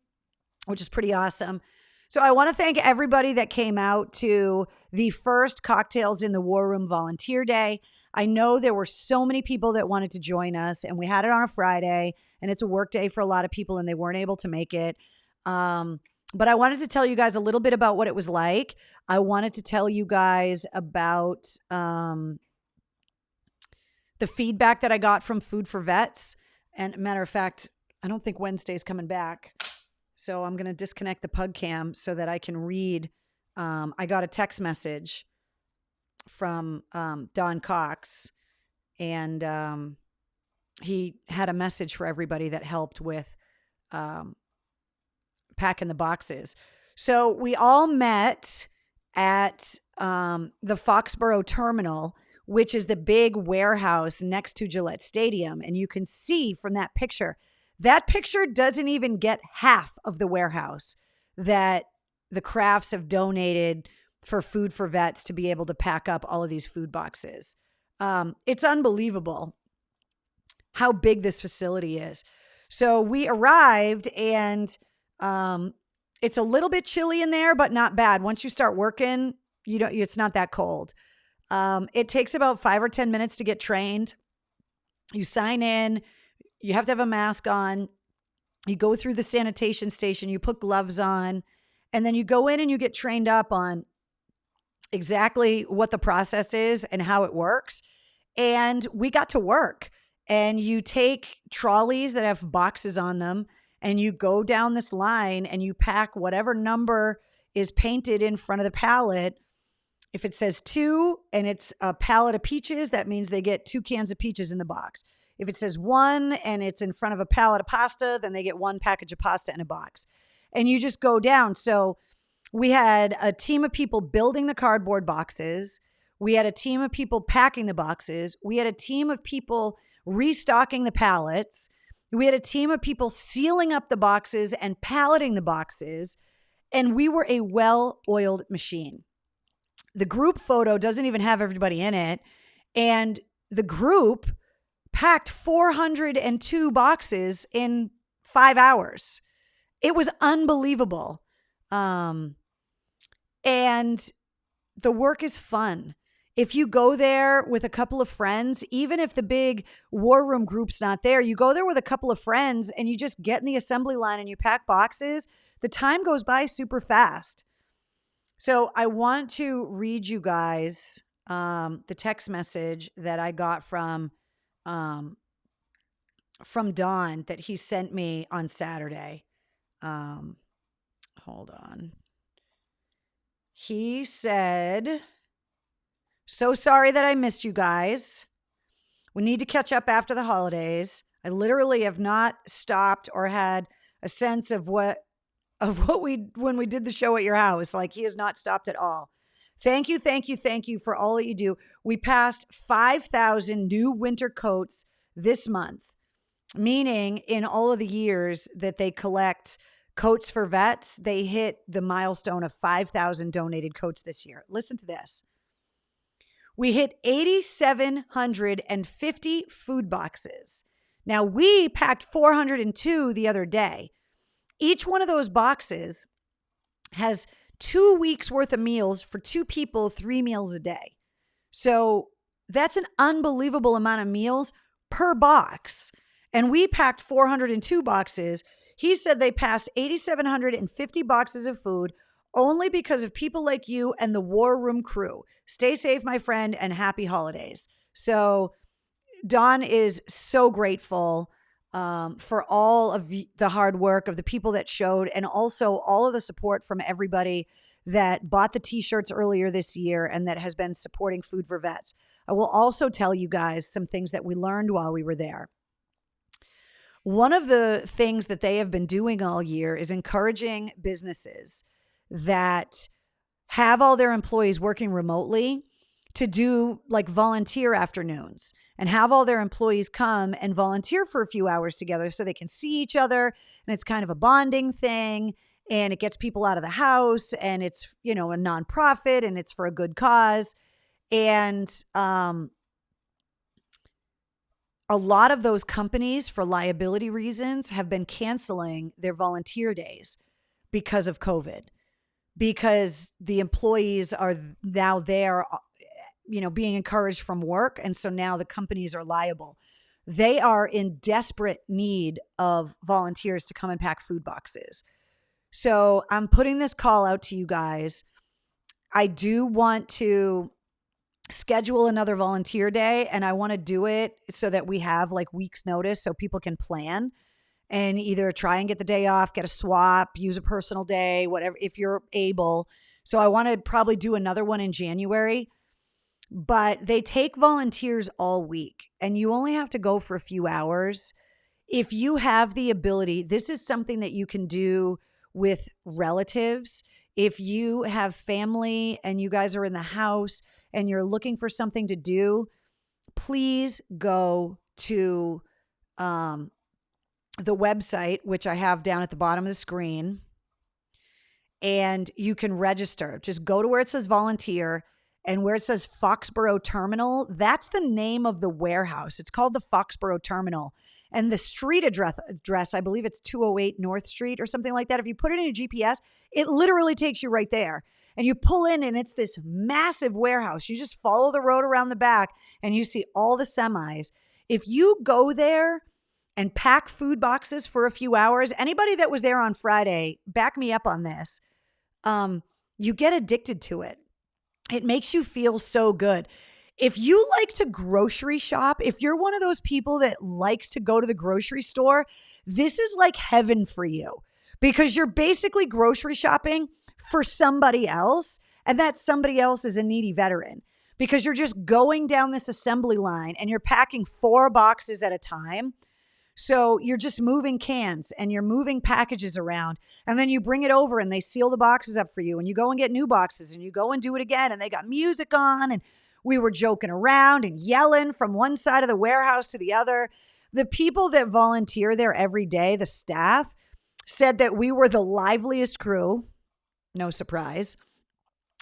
which is pretty awesome. So I want to thank everybody that came out to the first Cocktails in the War Room Volunteer Day. I know there were so many people that wanted to join us, and we had it on a Friday, and it's a work day for a lot of people, and they weren't able to make it. But I wanted to tell you guys a little bit about what it was like. I wanted to tell you guys about the feedback that I got from Food for Vets. And matter of fact, I don't think Wednesday's coming back. So I'm going to disconnect the Pug Cam so that I can read. I got a text message from Don Cox, and he had a message for everybody that helped with packing the boxes. So we all met at the Foxborough Terminal, which is the big warehouse next to Gillette Stadium. And you can see from that picture doesn't even get half of the warehouse that the Crafts have donated for Food for Vets to be able to pack up all of these food boxes. It's unbelievable how big this facility is. So we arrived, and it's a little bit chilly in there, but not bad. Once you start working, it's not that cold. It takes about 5 or 10 minutes to get trained. You sign in. You have to have a mask on. You go through the sanitation station. You put gloves on. And then you go in and you get trained up on exactly what the process is and how it works. And we got to work. And you take trolleys that have boxes on them, and you go down this line and you pack whatever number is painted in front of the pallet. If it says 2 and it's a pallet of peaches, that means they get 2 cans of peaches in the box. If it says 1 and it's in front of a pallet of pasta, then they get 1 package of pasta in a box. And you just go down. So we had a team of people building the cardboard boxes. We had a team of people packing the boxes. We had a team of people restocking the pallets. We had a team of people sealing up the boxes and palleting the boxes. And we were a well-oiled machine. The group photo doesn't even have everybody in it. And the group packed 402 boxes in 5 hours. It was unbelievable. And the work is fun. If you go there with a couple of friends, even if the big war room group's not there, you go there with a couple of friends and you just get in the assembly line and you pack boxes. The time goes by super fast. So I want to read you guys the text message that I got um, from Don that he sent me on Saturday. Hold on. He said, "So sorry that I missed you guys. We need to catch up after the holidays. I literally have not stopped or had a sense of what we when we did the show at your house. Like, he has not stopped at all. Thank you, thank you, thank you for all that you do. We passed 5,000 new winter coats this month, meaning in all of the years that they collect coats for vets, they hit the milestone of 5,000 donated coats this year. Listen to this. We hit 8,750 food boxes. Now, we packed 402 the other day. Each one of those boxes has 2 weeks worth of meals for 2 people, 3 meals a day. So that's an unbelievable amount of meals per box. And we packed 402 boxes. He said they passed 8,750 boxes of food only because of people like you and the War Room crew. Stay safe, my friend, and happy holidays. So Don is so grateful for all of the hard work of the people that showed, and also all of the support from everybody that bought the t-shirts earlier this year and that has been supporting Food for Vets. I will also tell you guys some things that we learned while we were there. One of the things that they have been doing all year is encouraging businesses that have all their employees working remotely to do like volunteer afternoons and have all their employees come and volunteer for a few hours together so they can see each other. And it's kind of a bonding thing, and it gets people out of the house, and it's, a nonprofit, and it's for a good cause. And a lot of those companies, for liability reasons, have been canceling their volunteer days because of COVID, because the employees are now there, being encouraged from work. And so now the companies are liable. They are in desperate need of volunteers to come and pack food boxes. So I'm putting this call out to you guys. I do want to schedule another volunteer day, and I want to do it so that we have like weeks notice so people can plan and either try and get the day off, get a swap, use a personal day, whatever, if you're able. So I want to probably do another one in January. But they take volunteers all week, and you only have to go for a few hours. If you have the ability, this is something that you can do with relatives. If you have family and you guys are in the house and you're looking for something to do, please go to the website, which I have down at the bottom of the screen, and you can register. Just go to where it says volunteer. And where it says Foxborough Terminal, that's the name of the warehouse. It's called the Foxborough Terminal. And the street address, I believe it's 208 North Street or something like that. If you put it in your GPS, it literally takes you right there. And you pull in, and it's this massive warehouse. You just follow the road around the back, and you see all the semis. If you go there and pack food boxes for a few hours, anybody that was there on Friday, back me up on this, you get addicted to it. It makes you feel so good. If you like to grocery shop, if you're one of those people that likes to go to the grocery store, this is like heaven for you, because you're basically grocery shopping for somebody else. And that somebody else is a needy veteran, because you're just going down this assembly line and you're packing 4 boxes at a time. So you're just moving cans and you're moving packages around, and then you bring it over and they seal the boxes up for you, and you go and get new boxes and you go and do it again, and they got music on, and we were joking around and yelling from one side of the warehouse to the other. The people that volunteer there every day, the staff, said that we were the liveliest crew, no surprise,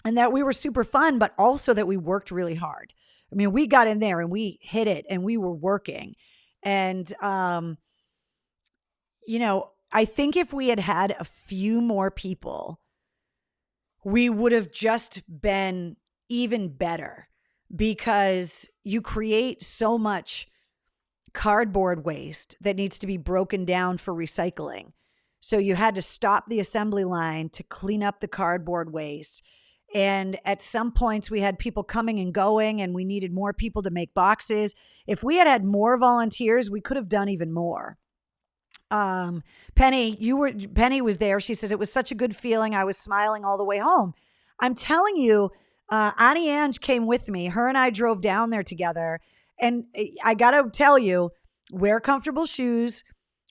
and that we were super fun, but also that we worked really hard. I mean, we got in there and we hit it and we were working. And, I think if we had had a few more people, we would have just been even better, because you create so much cardboard waste that needs to be broken down for recycling. So you had to stop the assembly line to clean up the cardboard waste. And at some points we had people coming and going, and we needed more people to make boxes. If we had had more volunteers, we could have done even more. Penny was there. She says, it was such a good feeling. I was smiling all the way home. I'm telling you, Annie Ange came with me. Her and I drove down there together. And I got to tell you, wear comfortable shoes,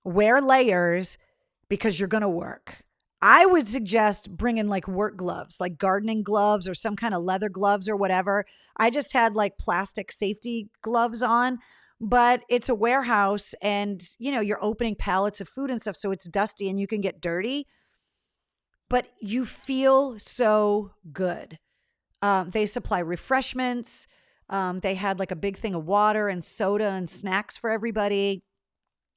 wear layers, because you're going to work. I would suggest bringing like work gloves, like gardening gloves or some kind of leather gloves or whatever. I just had like plastic safety gloves on, but it's a warehouse and, you know, you're opening pallets of food and stuff. So it's dusty and you can get dirty, but you feel so good. They supply refreshments. They had like a big thing of water and soda and snacks for everybody.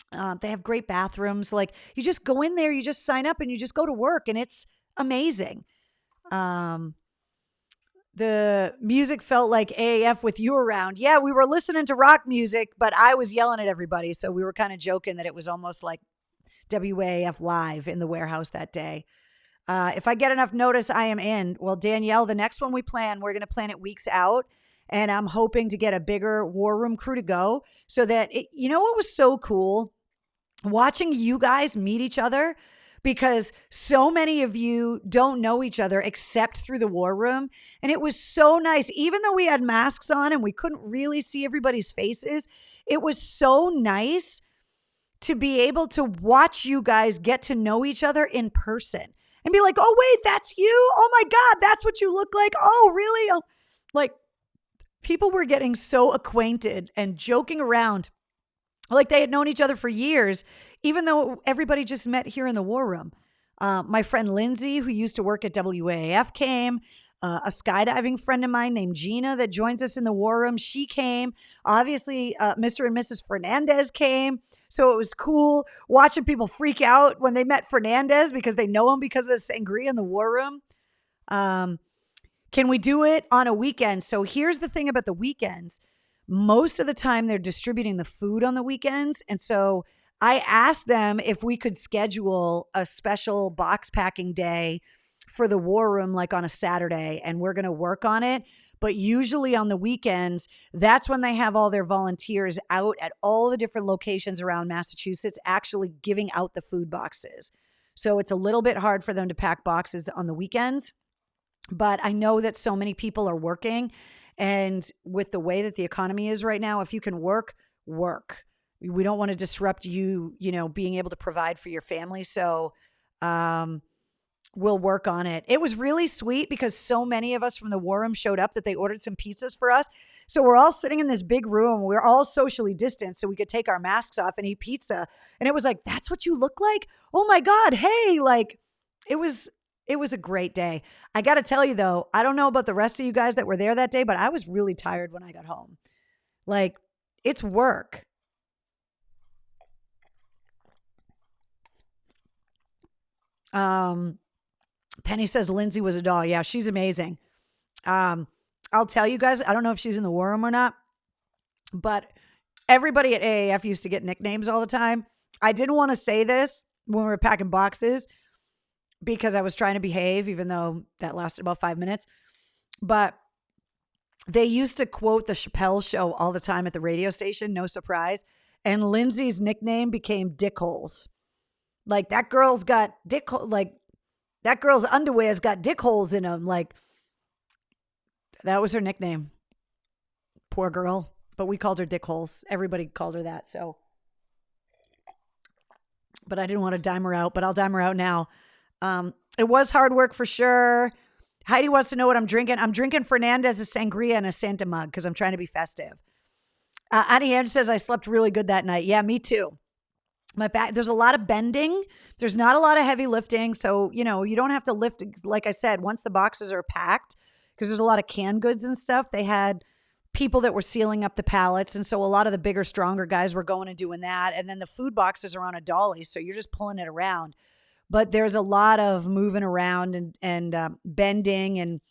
They have great bathrooms. Like you just go in there, you just sign up and you just go to work and it's amazing. The music felt like AAF with you around. Yeah, we were listening to rock music, but I was yelling at everybody. So we were kind of joking that it was almost like WAAF live in the warehouse that day. If I get enough notice, I am in. Well, Danielle, the next one we're going to plan it weeks out. And I'm hoping to get a bigger war room crew to go so that, you know what was so cool? Watching you guys meet each other, because so many of you don't know each other except through the war room. And it was so nice. Even though we had masks on and we couldn't really see everybody's faces, it was so nice to be able to watch you guys get to know each other in person and be like, oh, wait, that's you. Oh my God, that's what you look like. Oh, really? Oh, like people were getting so acquainted and joking around like they had known each other for years, even though everybody just met here in the war room. My friend Lindsay, who used to work at WAAF, came. A skydiving friend of mine named Gina that joins us in the war room, she came. Obviously, Mr. and Mrs. Fernandez came. So it was cool watching people freak out when they met Fernandez because they know him because of the sangria in the war room. Can we do it on a weekend? So here's the thing about the weekends. Most of the time they're distributing the food on the weekends. And so I asked them if we could schedule a special box packing day for the war room, like on a Saturday, and we're going to work on it. But usually on the weekends, that's when they have all their volunteers out at all the different locations around Massachusetts, actually giving out the food boxes. So it's a little bit hard for them to pack boxes on the weekends. But I know that so many people are working. And with the way that the economy is right now, if you can work. We don't want to disrupt you, being able to provide for your family. So we'll work on it. It was really sweet because so many of us from the war room showed up that they ordered some pizzas for us. So we're all sitting in this big room. We're all socially distanced so we could take our masks off and eat pizza. And it was like, that's what you look like? Oh my God. Hey, like it was a great day. I got to tell you though, I don't know about the rest of you guys that were there that day, but I was really tired when I got home. Like it's work. Penny says Lindsay was a doll. Yeah, she's amazing. I'll tell you guys, I don't know if she's in the war room or not, but everybody at AAF used to get nicknames all the time. I didn't want to say this when we were packing boxes because I was trying to behave, even though that lasted about 5 minutes. But they used to quote the Chappelle Show all the time at the radio station, no surprise. And Lindsay's nickname became Dickholes. Like that girl's got that girl's underwear's got dick holes in them. Like that was her nickname. Poor girl. But we called her Dick Holes. Everybody called her that. So, but I didn't want to dime her out, but I'll dime her out now. It was hard work for sure. Heidi wants to know what I'm drinking. I'm drinking Fernandez's sangria in a Santa mug because I'm trying to be festive. Annie Ange says I slept really good that night. Yeah, me too. My back, there's a lot of bending. There's not a lot of heavy lifting. So, you don't have to lift. Like I said, once the boxes are packed, because there's a lot of canned goods and stuff, they had people that were sealing up the pallets. And so a lot of the bigger, stronger guys were going and doing that. And then the food boxes are on a dolly. So you're just pulling it around. But there's a lot of moving around and bending. And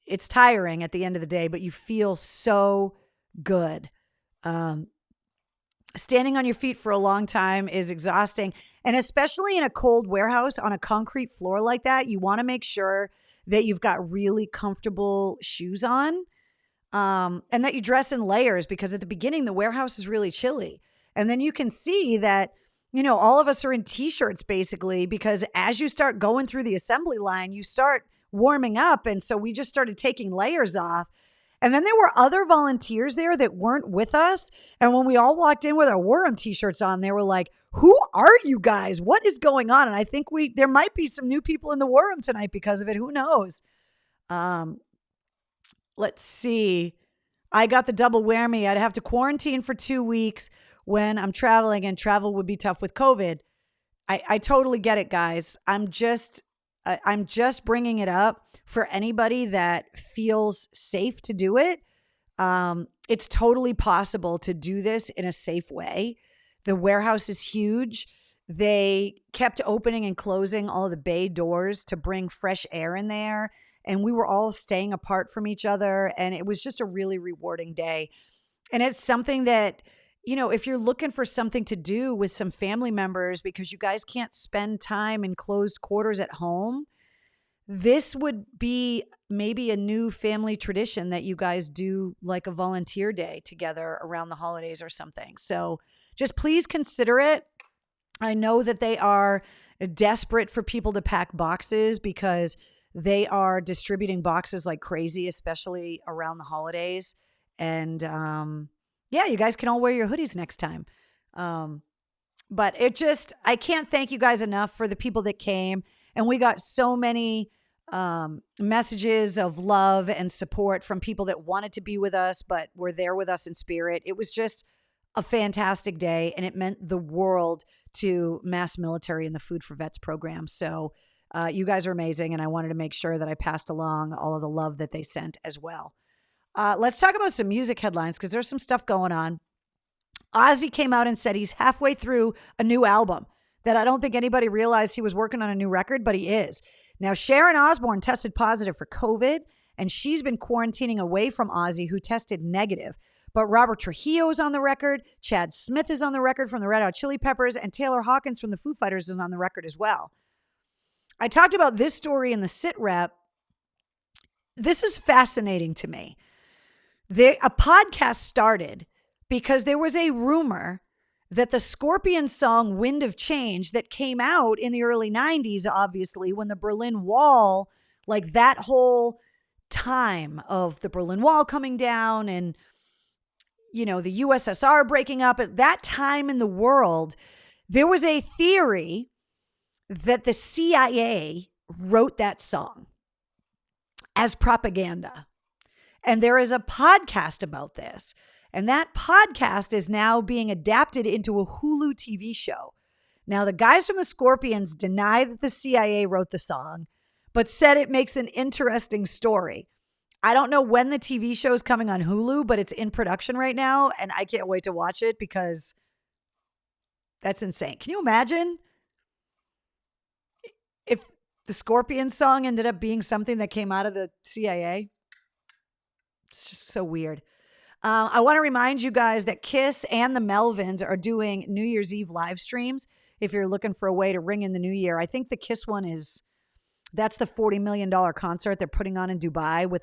it's tiring at the end of the day, but you feel so good. Standing on your feet for a long time is exhausting. And especially in a cold warehouse on a concrete floor like that, you want to make sure that you've got really comfortable shoes on, and that you dress in layers, because at the beginning, the warehouse is really chilly. And then you can see that, all of us are in t-shirts basically, because as you start going through the assembly line, you start warming up. And so we just started taking layers off. And then there were other volunteers there that weren't with us. And when we all walked in with our War Room t-shirts on, they were like, who are you guys? What is going on? And I think there might be some new people in the War Room tonight because of it. Who knows? Let's see. I got the double whammy. I'd have to quarantine for 2 weeks when I'm traveling, and travel would be tough with COVID. I totally get it, guys. I'm just bringing it up for anybody that feels safe to do it. It's totally possible to do this in a safe way. The warehouse is huge. They kept opening and closing all of the bay doors to bring fresh air in there. And we were all staying apart from each other. And it was just a really rewarding day. And it's something that, if you're looking for something to do with some family members because you guys can't spend time in closed quarters at home, this would be maybe a new family tradition that you guys do, like a volunteer day together around the holidays or something. So just please consider it. I know that they are desperate for people to pack boxes because they are distributing boxes like crazy, especially around the holidays. And you guys can all wear your hoodies next time. But I can't thank you guys enough for the people that came. And we got so many messages of love and support from people that wanted to be with us, but were there with us in spirit. It was just a fantastic day, and it meant the world to Mass Military and the Food for Vets program. So you guys are amazing, and I wanted to make sure that I passed along all of the love that they sent as well. Let's talk about some music headlines, because there's some stuff going on. Ozzy came out and said he's halfway through a new album that I don't think anybody realized he was working on a new record, but he is. Now, Sharon Osbourne tested positive for COVID, and she's been quarantining away from Ozzy, who tested negative. But Robert Trujillo is on the record, Chad Smith is on the record from the Red Hot Chili Peppers, and Taylor Hawkins from the Foo Fighters is on the record as well. I talked about this story in the Sit Rep. This is fascinating to me. A podcast started because there was a rumor that the Scorpions song Wind of Change that came out in the early 90s, obviously, when the Berlin Wall, like that whole time of the Berlin Wall coming down and, the USSR breaking up, at that time in the world, there was a theory that the CIA wrote that song as propaganda. And there is a podcast about this. And that podcast is now being adapted into a Hulu TV show. Now, the guys from the Scorpions deny that the CIA wrote the song, but said it makes an interesting story. I don't know when the TV show is coming on Hulu, but it's in production right now, and I can't wait to watch it because that's insane. Can you imagine if the Scorpions song ended up being something that came out of the CIA? It's just so weird. I want to remind you guys that Kiss and the Melvins are doing New Year's Eve live streams. If you're looking for a way to ring in the new year, I think the Kiss one that's the $40 million concert they're putting on in Dubai with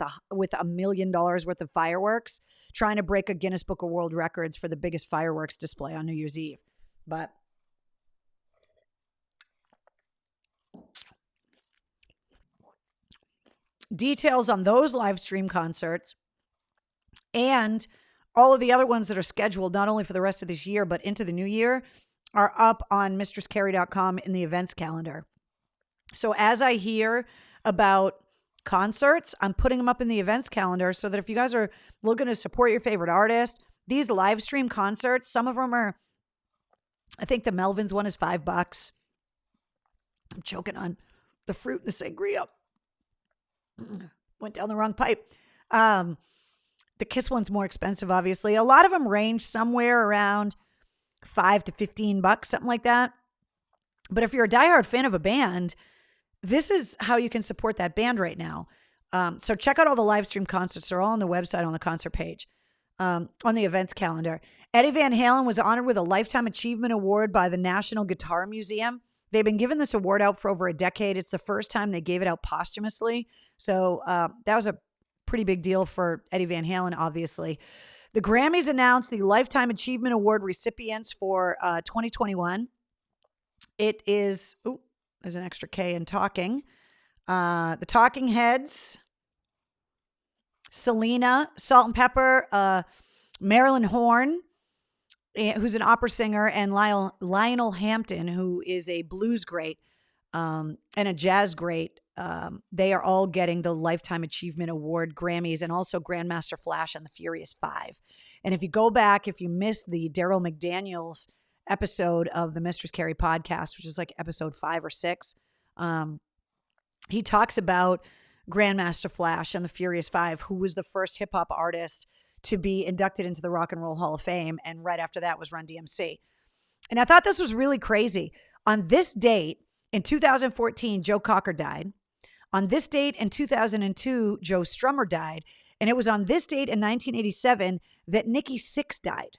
$1 million worth of fireworks, trying to break a Guinness Book of World Records for the biggest fireworks display on New Year's Eve. But details on those live stream concerts and all of the other ones that are scheduled, not only for the rest of this year, but into the new year, are up on mistresscarrie.com in the events calendar. So as I hear about concerts, I'm putting them up in the events calendar so that if you guys are looking to support your favorite artist, these live stream concerts, some of them are, I think the Melvins one is $5. I'm choking on the fruit and the sangria. Went down the wrong pipe. The Kiss one's more expensive, obviously. A lot of them range somewhere around $5 to $15, something like that. But if you're a diehard fan of a band, this is how you can support that band right now. So check out all the live stream concerts. They're all on the website on the concert page, on the events calendar. Eddie Van Halen was honored with a Lifetime Achievement Award by the National Guitar Museum They've been giving this award out for over a decade. It's the first time they gave it out posthumously. So that was a pretty big deal for Eddie Van Halen, obviously. The Grammys announced the Lifetime Achievement Award recipients for 2021. It is, there's an extra K in talking. The Talking Heads, Selena, Salt and Pepper, Marilyn Horne, who's an opera singer, and Lionel Hampton, who is a blues great and a jazz great. They are all getting the Lifetime Achievement Award Grammys, and also Grandmaster Flash and the Furious Five. And if you go back, if you missed the Daryl McDaniels episode of the Mistress Carrie podcast, which is like episode 5 or 6, he talks about Grandmaster Flash and the Furious Five, who was the first hip hop artist to be inducted into the Rock and Roll Hall of Fame. And right after that was Run DMC. And I thought this was really crazy. On this date in 2014, Joe Cocker died. On this date in 2002, Joe Strummer died. And it was on this date in 1987 that Nikki Sixx died.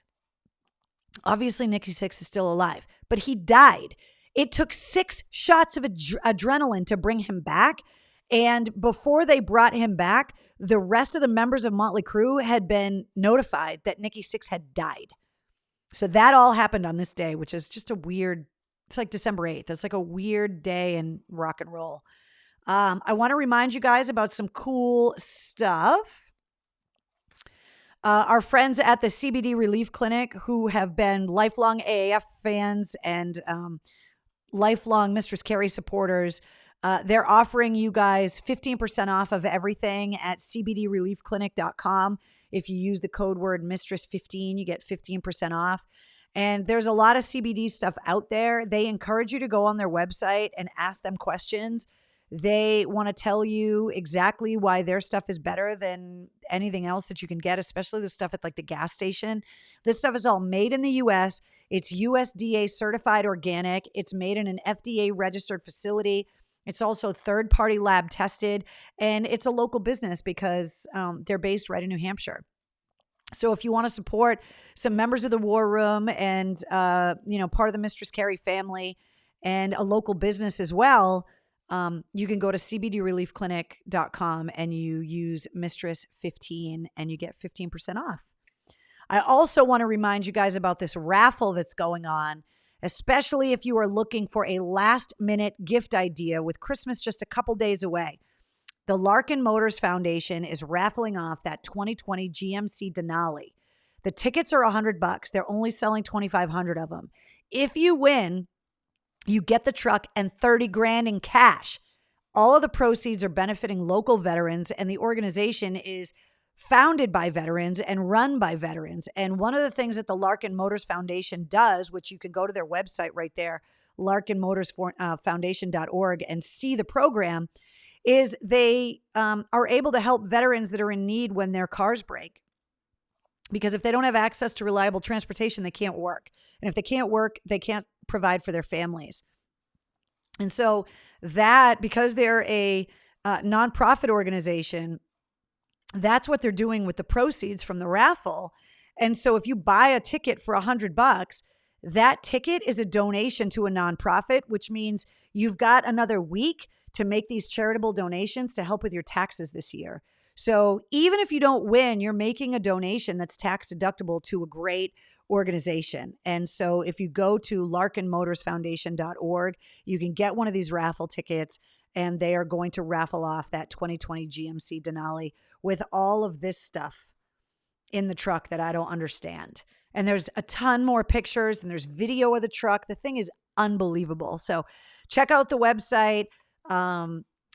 Obviously, Nikki Sixx is still alive, but he died. It took 6 shots of adrenaline to bring him back. And before they brought him back, the rest of the members of Motley Crue had been notified that Nikki Sixx had died. So that all happened on this day, which is just a weird, it's like December 8th. It's like a weird day in rock and roll. I want to remind you guys about some cool stuff. Our friends at the CBD Relief Clinic, who have been lifelong AAF fans and lifelong Mistress Carrie supporters, they're offering you guys 15% off of everything at cbdreliefclinic.com. If you use the code word Mistress15, you get 15% off. And there's a lot of CBD stuff out there. They encourage you to go on their website and ask them questions. They want to tell you exactly why their stuff is better than anything else that you can get, especially the stuff at like the gas station. This stuff is all made in the U.S. It's USDA certified organic. It's made in an FDA registered facility. It's also third-party lab tested, and it's a local business because they're based right in New Hampshire. So if you want to support some members of the War Room and, part of the Mistress Carrie family and a local business as well, you can go to cbdreliefclinic.com and you use Mistress15 and you get 15% off. I also want to remind you guys about this raffle that's going on, especially if you are looking for a last-minute gift idea with Christmas just a couple days away. The Larkin Motors Foundation is raffling off that 2020 GMC Denali. The tickets are $100. They're only selling 2,500 of them. If you win, you get the truck and $30,000 in cash. All of the proceeds are benefiting local veterans, and the organization is founded by veterans and run by veterans. And one of the things that the Larkin Motors Foundation does, which you can go to their website right there, larkinmotorsfoundation.org, and see the program, is they are able to help veterans that are in need when their cars break. Because if they don't have access to reliable transportation, they can't work. And if they can't work, they can't provide for their families. And so that, because they're a nonprofit organization, that's what they're doing with the proceeds from the raffle. And so if you buy a ticket for $100, that ticket is a donation to a nonprofit, which means you've got another week to make these charitable donations to help with your taxes this year. So even if you don't win, you're making a donation that's tax deductible to a great organization. And so if you go to larkinmotorsfoundation.org, you can get one of these raffle tickets, and they are going to raffle off that 2020 GMC Denali with all of this stuff in the truck that I don't understand. And there's a ton more pictures, and there's video of the truck. The thing is unbelievable. So check out the website.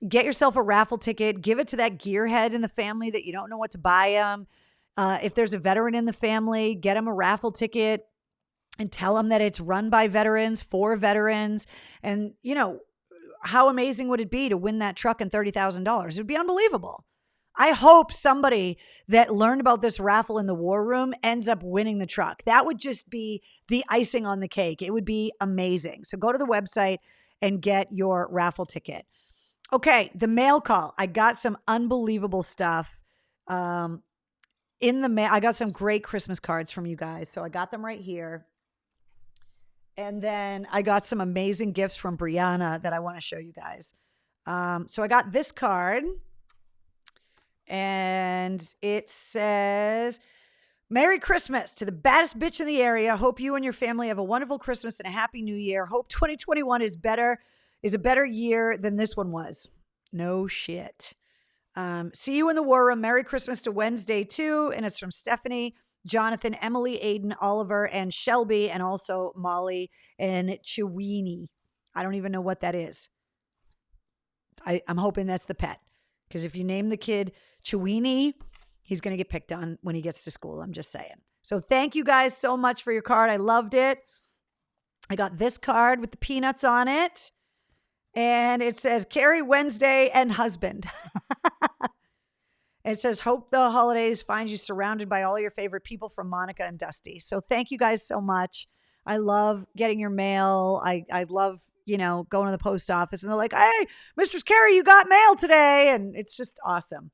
Get yourself a raffle ticket. Give it to that gearhead in the family that you don't know what to buy them. If there's a veteran in the family, get them a raffle ticket and tell them that it's run by veterans, for veterans. And, how amazing would it be to win that truck and $30,000? It would be unbelievable. I hope somebody that learned about this raffle in the War Room ends up winning the truck. That would just be the icing on the cake. It would be amazing. So go to the website and get your raffle ticket. Okay, the mail call. I got some unbelievable stuff in the mail. I got some great Christmas cards from you guys. So I got them right here. And then I got some amazing gifts from Brianna that I want to show you guys. So I got this card, and it says, Merry Christmas to the baddest bitch in the area. Hope you and your family have a wonderful Christmas and a happy new year. Hope 2021 is a better year than this one was. No shit. See you in the war room. Merry Christmas to Wednesday too. And it's from Stephanie, Jonathan, Emily, Aiden, Oliver, and Shelby, and also Molly and Chewini. I don't even know what that is. I'm hoping that's the pet, because if you name the kid Chewini, he's going to get picked on when he gets to school. I'm just saying. So thank you guys so much for your card. I loved it. I got this card with the peanuts on it, and it says Carrie, Wednesday, and husband. It says, hope the holidays find you surrounded by all your favorite people, from Monica and Dusty. So thank you guys so much. I love getting your mail. I love, going to the post office and they're like, hey, Mistress Carrie, you got mail today. And it's just awesome.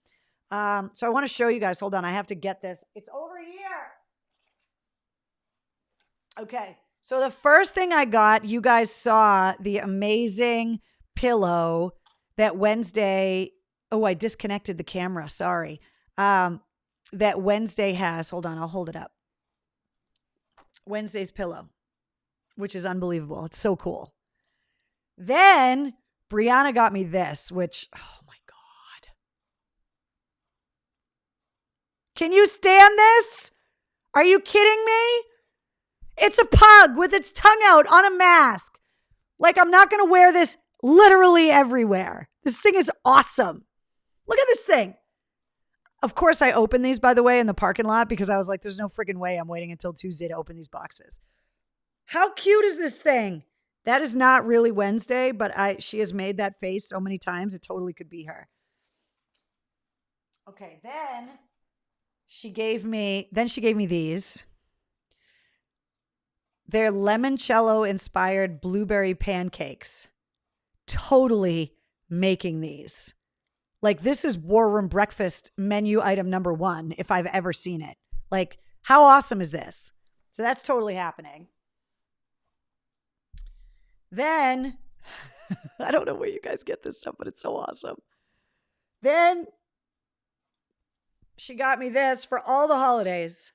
So I want to show you guys. Hold on. I have to get this. It's over here. Okay. So the first thing I got, you guys saw the amazing pillow that Wednesday. Oh, I disconnected the camera. Sorry. That Wednesday has. Hold on. I'll hold it up. Wednesday's pillow, which is unbelievable. It's so cool. Then Brianna got me this, which, oh my God. Can you stand this? Are you kidding me? It's a pug with its tongue out on a mask. Like, I'm not going to wear this literally everywhere. This thing is awesome. Look at this thing. Of course, I opened these, by the way, in the parking lot because I was like, there's no freaking way I'm waiting until Tuesday to open these boxes. How cute is this thing? That is not really Wednesday, but she has made that face so many times. It totally could be her. Okay, then she gave me these. They're limoncello inspired blueberry pancakes. Totally making these. Like, this is War Room Breakfast menu item number 1, if I've ever seen it. Like, how awesome is this? So that's totally happening. Then, I don't know where you guys get this stuff, but it's so awesome. Then she got me this for all the holidays.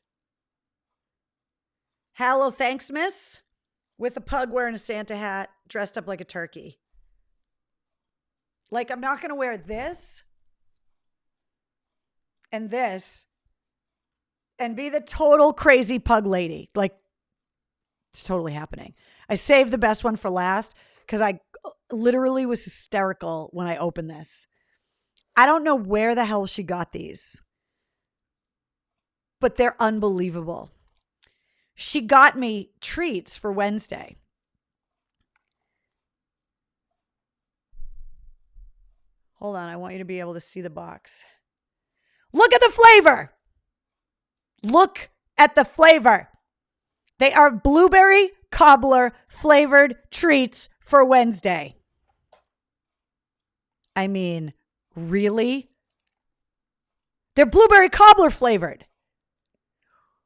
Hallow Thanks Miss, with a pug wearing a Santa hat, dressed up like a turkey. Like, I'm not going to wear this and this and be the total crazy pug lady. Like, it's totally happening. I saved the best one for last because I literally was hysterical when I opened this. I don't know where the hell she got these, but they're unbelievable. She got me treats for Wednesday. Hold on. I want you to be able to see the box. Look at the flavor. Look at the flavor. They are blueberry cobbler flavored treats for Wednesday. I mean, really? They're blueberry cobbler flavored.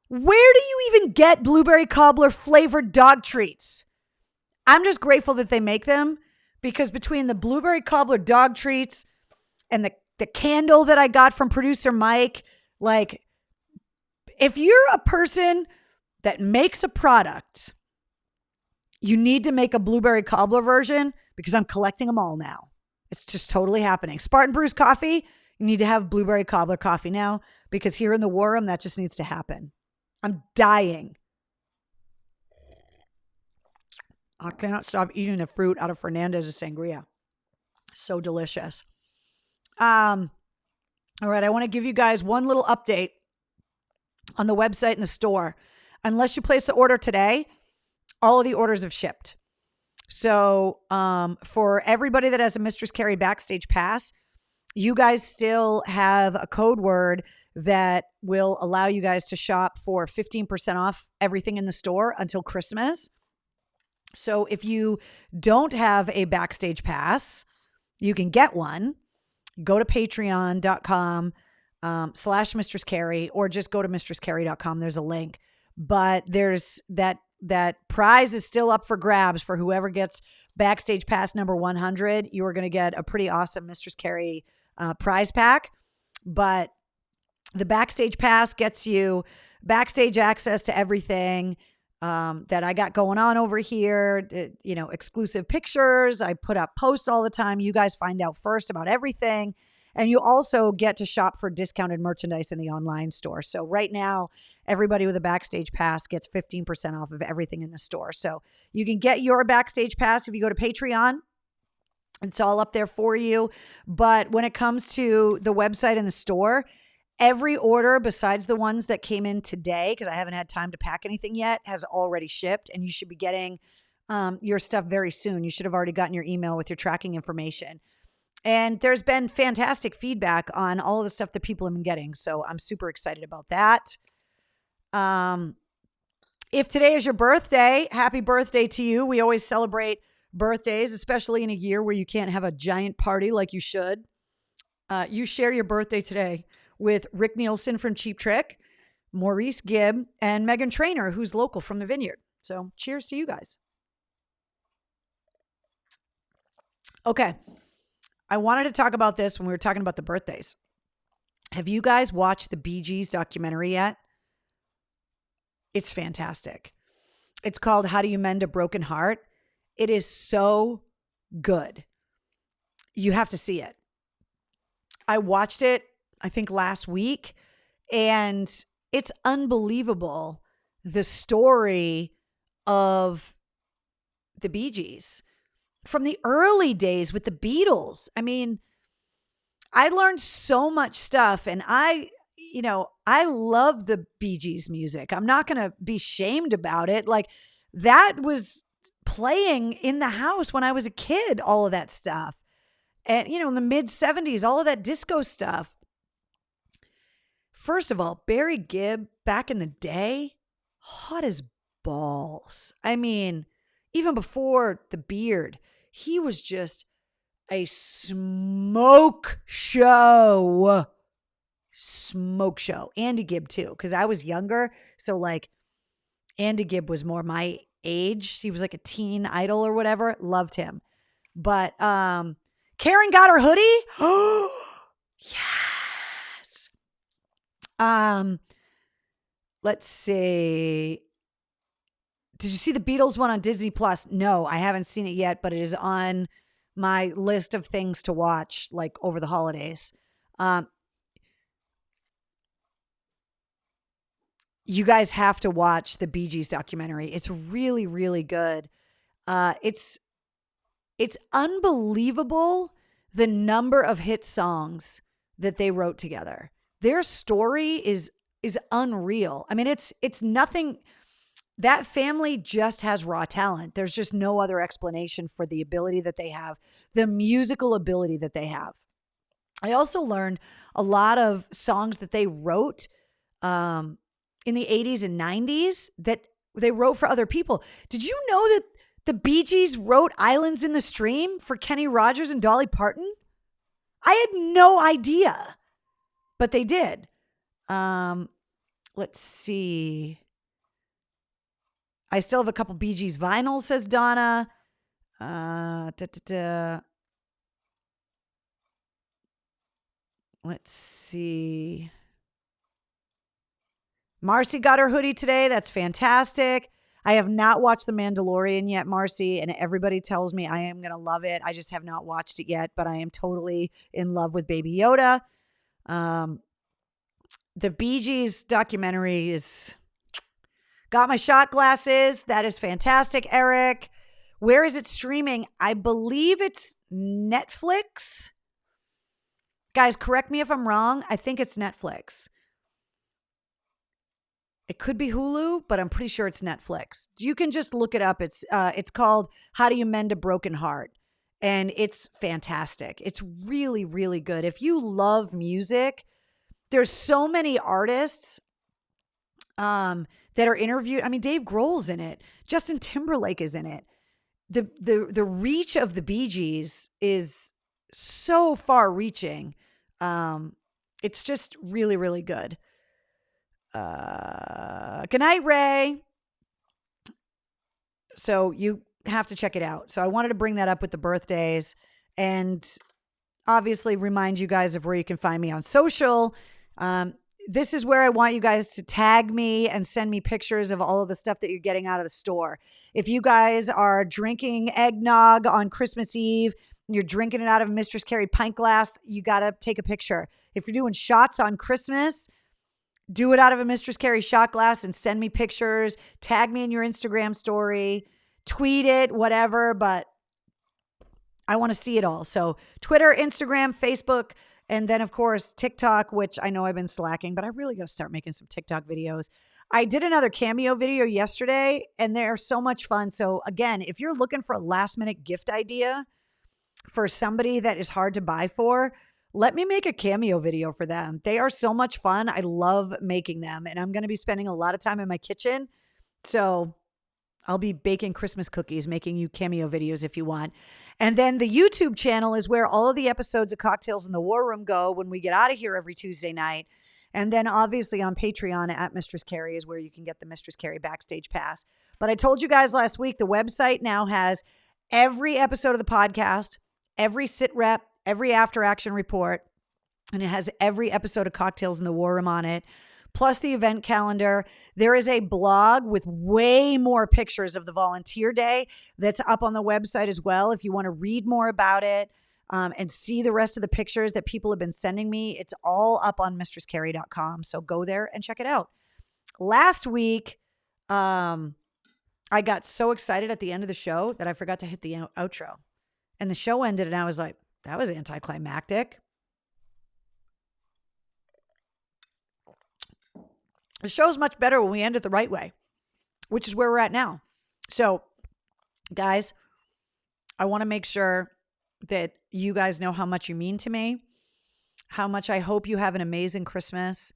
Where do you even get blueberry cobbler flavored dog treats? I'm just grateful that they make them, because between the blueberry cobbler dog treats and the candle that I got from producer Mike, like, if you're a person that makes a product, you need to make a blueberry cobbler version, because I'm collecting them all now. It's just totally happening. Spartan Brews coffee, you need to have blueberry cobbler coffee now, because here in the War Room, that just needs to happen. I'm dying. I cannot stop eating the fruit out of Fernandez's sangria. So delicious. All right, I want to give you guys one little update on the website and the store. Unless you place the order today, all of the orders have shipped. So for everybody that has a Mistress Carrie Backstage Pass, you guys still have a code word that will allow you guys to shop for 15% off everything in the store until Christmas. So if you don't have a Backstage Pass, you can get one. Go to patreon.com /Mistress Carrie, or just go to mistresscarrie.com. There's a link. But there's that that prize is still up for grabs for whoever gets backstage pass number 100. You are going to get a pretty awesome Mistress Carrie prize pack. But the backstage pass gets you backstage access to everything that I got going on over here. Exclusive pictures. I put up posts all the time. You guys find out first about everything. And you also get to shop for discounted merchandise in the online store. So right now, everybody with a backstage pass gets 15% off of everything in the store. So you can get your backstage pass if you go to Patreon. It's all up there for you. But when it comes to the website and the store, every order besides the ones that came in today, because I haven't had time to pack anything yet, has already shipped. And you should be getting your stuff very soon. You should have already gotten your email with your tracking information. And there's been fantastic feedback on all of the stuff that people have been getting. So I'm super excited about that. If today is your birthday, happy birthday to you. We always celebrate birthdays, especially in a year where you can't have a giant party like you should. You share your birthday today with Rick Nielsen from Cheap Trick, Maurice Gibb, and Megan Trainor, who's local from the Vineyard. So cheers to you guys. Okay. I wanted to talk about this when we were talking about the birthdays. Have you guys watched the Bee Gees documentary yet? It's fantastic. It's called How Do You Mend a Broken Heart? It is so good. You have to see it. I watched it, I think last week, and it's unbelievable, the story of the Bee Gees from the early days with the Beatles. I mean, I learned so much stuff, and I love the Bee Gees music. I'm not going to be shamed about it. Like, that was playing in the house when I was a kid, all of that stuff. And, in the mid 70s, all of that disco stuff. First of all, Barry Gibb back in the day, hot as balls. I mean, even before the beard, he was just a smoke show. Smoke show. Andy Gibb too, because I was younger. So like Andy Gibb was more my age. He was like a teen idol or whatever. Loved him. But Karen got her hoodie. Oh, yes. Let's see. Did you see the Beatles one on Disney Plus? No, I haven't seen it yet, but it is on my list of things to watch like over the holidays. You guys have to watch the Bee Gees documentary. It's really, really good. It's unbelievable the number of hit songs that they wrote together. Their story is unreal. I mean, it's nothing. That family just has raw talent. There's just no other explanation for the ability that they have, the musical ability that they have. I also learned a lot of songs that they wrote in the 80s and 90s that they wrote for other people. Did you know that the Bee Gees wrote Islands in the Stream for Kenny Rogers and Dolly Parton? I had no idea, but they did. Let's see. I still have a couple Bee Gees vinyls, says Donna. Let's see. Marcy got her hoodie today. That's fantastic. I have not watched The Mandalorian yet, Marcy, and everybody tells me I am going to love it. I just have not watched it yet, but I am totally in love with Baby Yoda. The Bee Gees documentary is... Got my shot glasses. That is fantastic, Eric. Where is it streaming? I believe it's Netflix. Guys, correct me if I'm wrong. I think it's Netflix. It could be Hulu, but I'm pretty sure it's Netflix. You can just look it up. It's called How Do You Mend a Broken Heart? And it's fantastic. It's really, really good. If you love music, there's so many artists that are interviewed. I mean, Dave Grohl's in it. Justin Timberlake is in it. The reach of the Bee Gees is so far reaching. It's just really, really good. Good night, Ray. So you have to check it out. So I wanted to bring that up with the birthdays and obviously remind you guys of where you can find me on social. This is where I want you guys to tag me and send me pictures of all of the stuff that you're getting out of the store. If you guys are drinking eggnog on Christmas Eve, you're drinking it out of a Mistress Carrie pint glass, you got to take a picture. If you're doing shots on Christmas, do it out of a Mistress Carrie shot glass and send me pictures. Tag me in your Instagram story, tweet it, whatever, but I want to see it all. So Twitter, Instagram, Facebook, and then, of course, TikTok, which I know I've been slacking, but I really got to start making some TikTok videos. I did another Cameo video yesterday, and they're so much fun. So, again, if you're looking for a last-minute gift idea for somebody that is hard to buy for, let me make a Cameo video for them. They are so much fun. I love making them, and I'm going to be spending a lot of time in my kitchen. So I'll be baking Christmas cookies, making you Cameo videos if you want. And then the YouTube channel is where all of the episodes of Cocktails in the War Room go when we get out of here every Tuesday night. And then obviously on Patreon at Mistress Carrie is where you can get the Mistress Carrie Backstage Pass. But I told you guys last week, the website now has every episode of the podcast, every sit rep, every after action report, and it has every episode of Cocktails in the War Room on it, plus the event calendar. There is a blog with way more pictures of the volunteer day that's up on the website as well. If you want to read more about it and see the rest of the pictures that people have been sending me, it's all up on mistresscarrie.com. So go there and check it out. Last week, I got so excited at the end of the show that I forgot to hit the outro. And the show ended and I was like, that was anticlimactic. The show's much better when we end it the right way, which is where we're at now. So, guys, I want to make sure that you guys know how much you mean to me, how much I hope you have an amazing Christmas.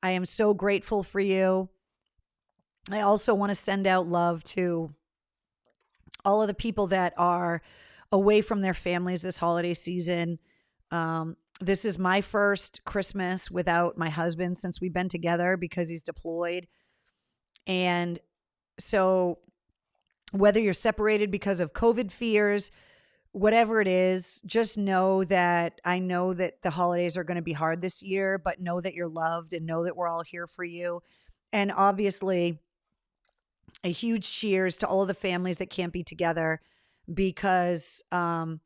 I am so grateful for you. I also want to send out love to all of the people that are away from their families this holiday season. This is my first Christmas without my husband since we've been together because he's deployed. And so whether you're separated because of COVID fears, whatever it is, just know that I know that the holidays are going to be hard this year, but know that you're loved and know that we're all here for you. And obviously, a huge cheers to all of the families that can't be together because one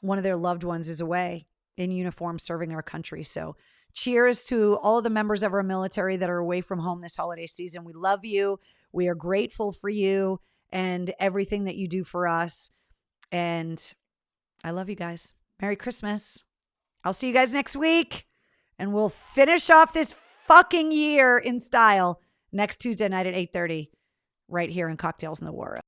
of their loved ones is away in uniform serving our country. So cheers to all of the members of our military that are away from home this holiday season. We love you. We are grateful for you and everything that you do for us. And I love you guys. Merry Christmas. I'll see you guys next week. And we'll finish off this fucking year in style next Tuesday night at 8:30 right here in Cocktails in the War Room.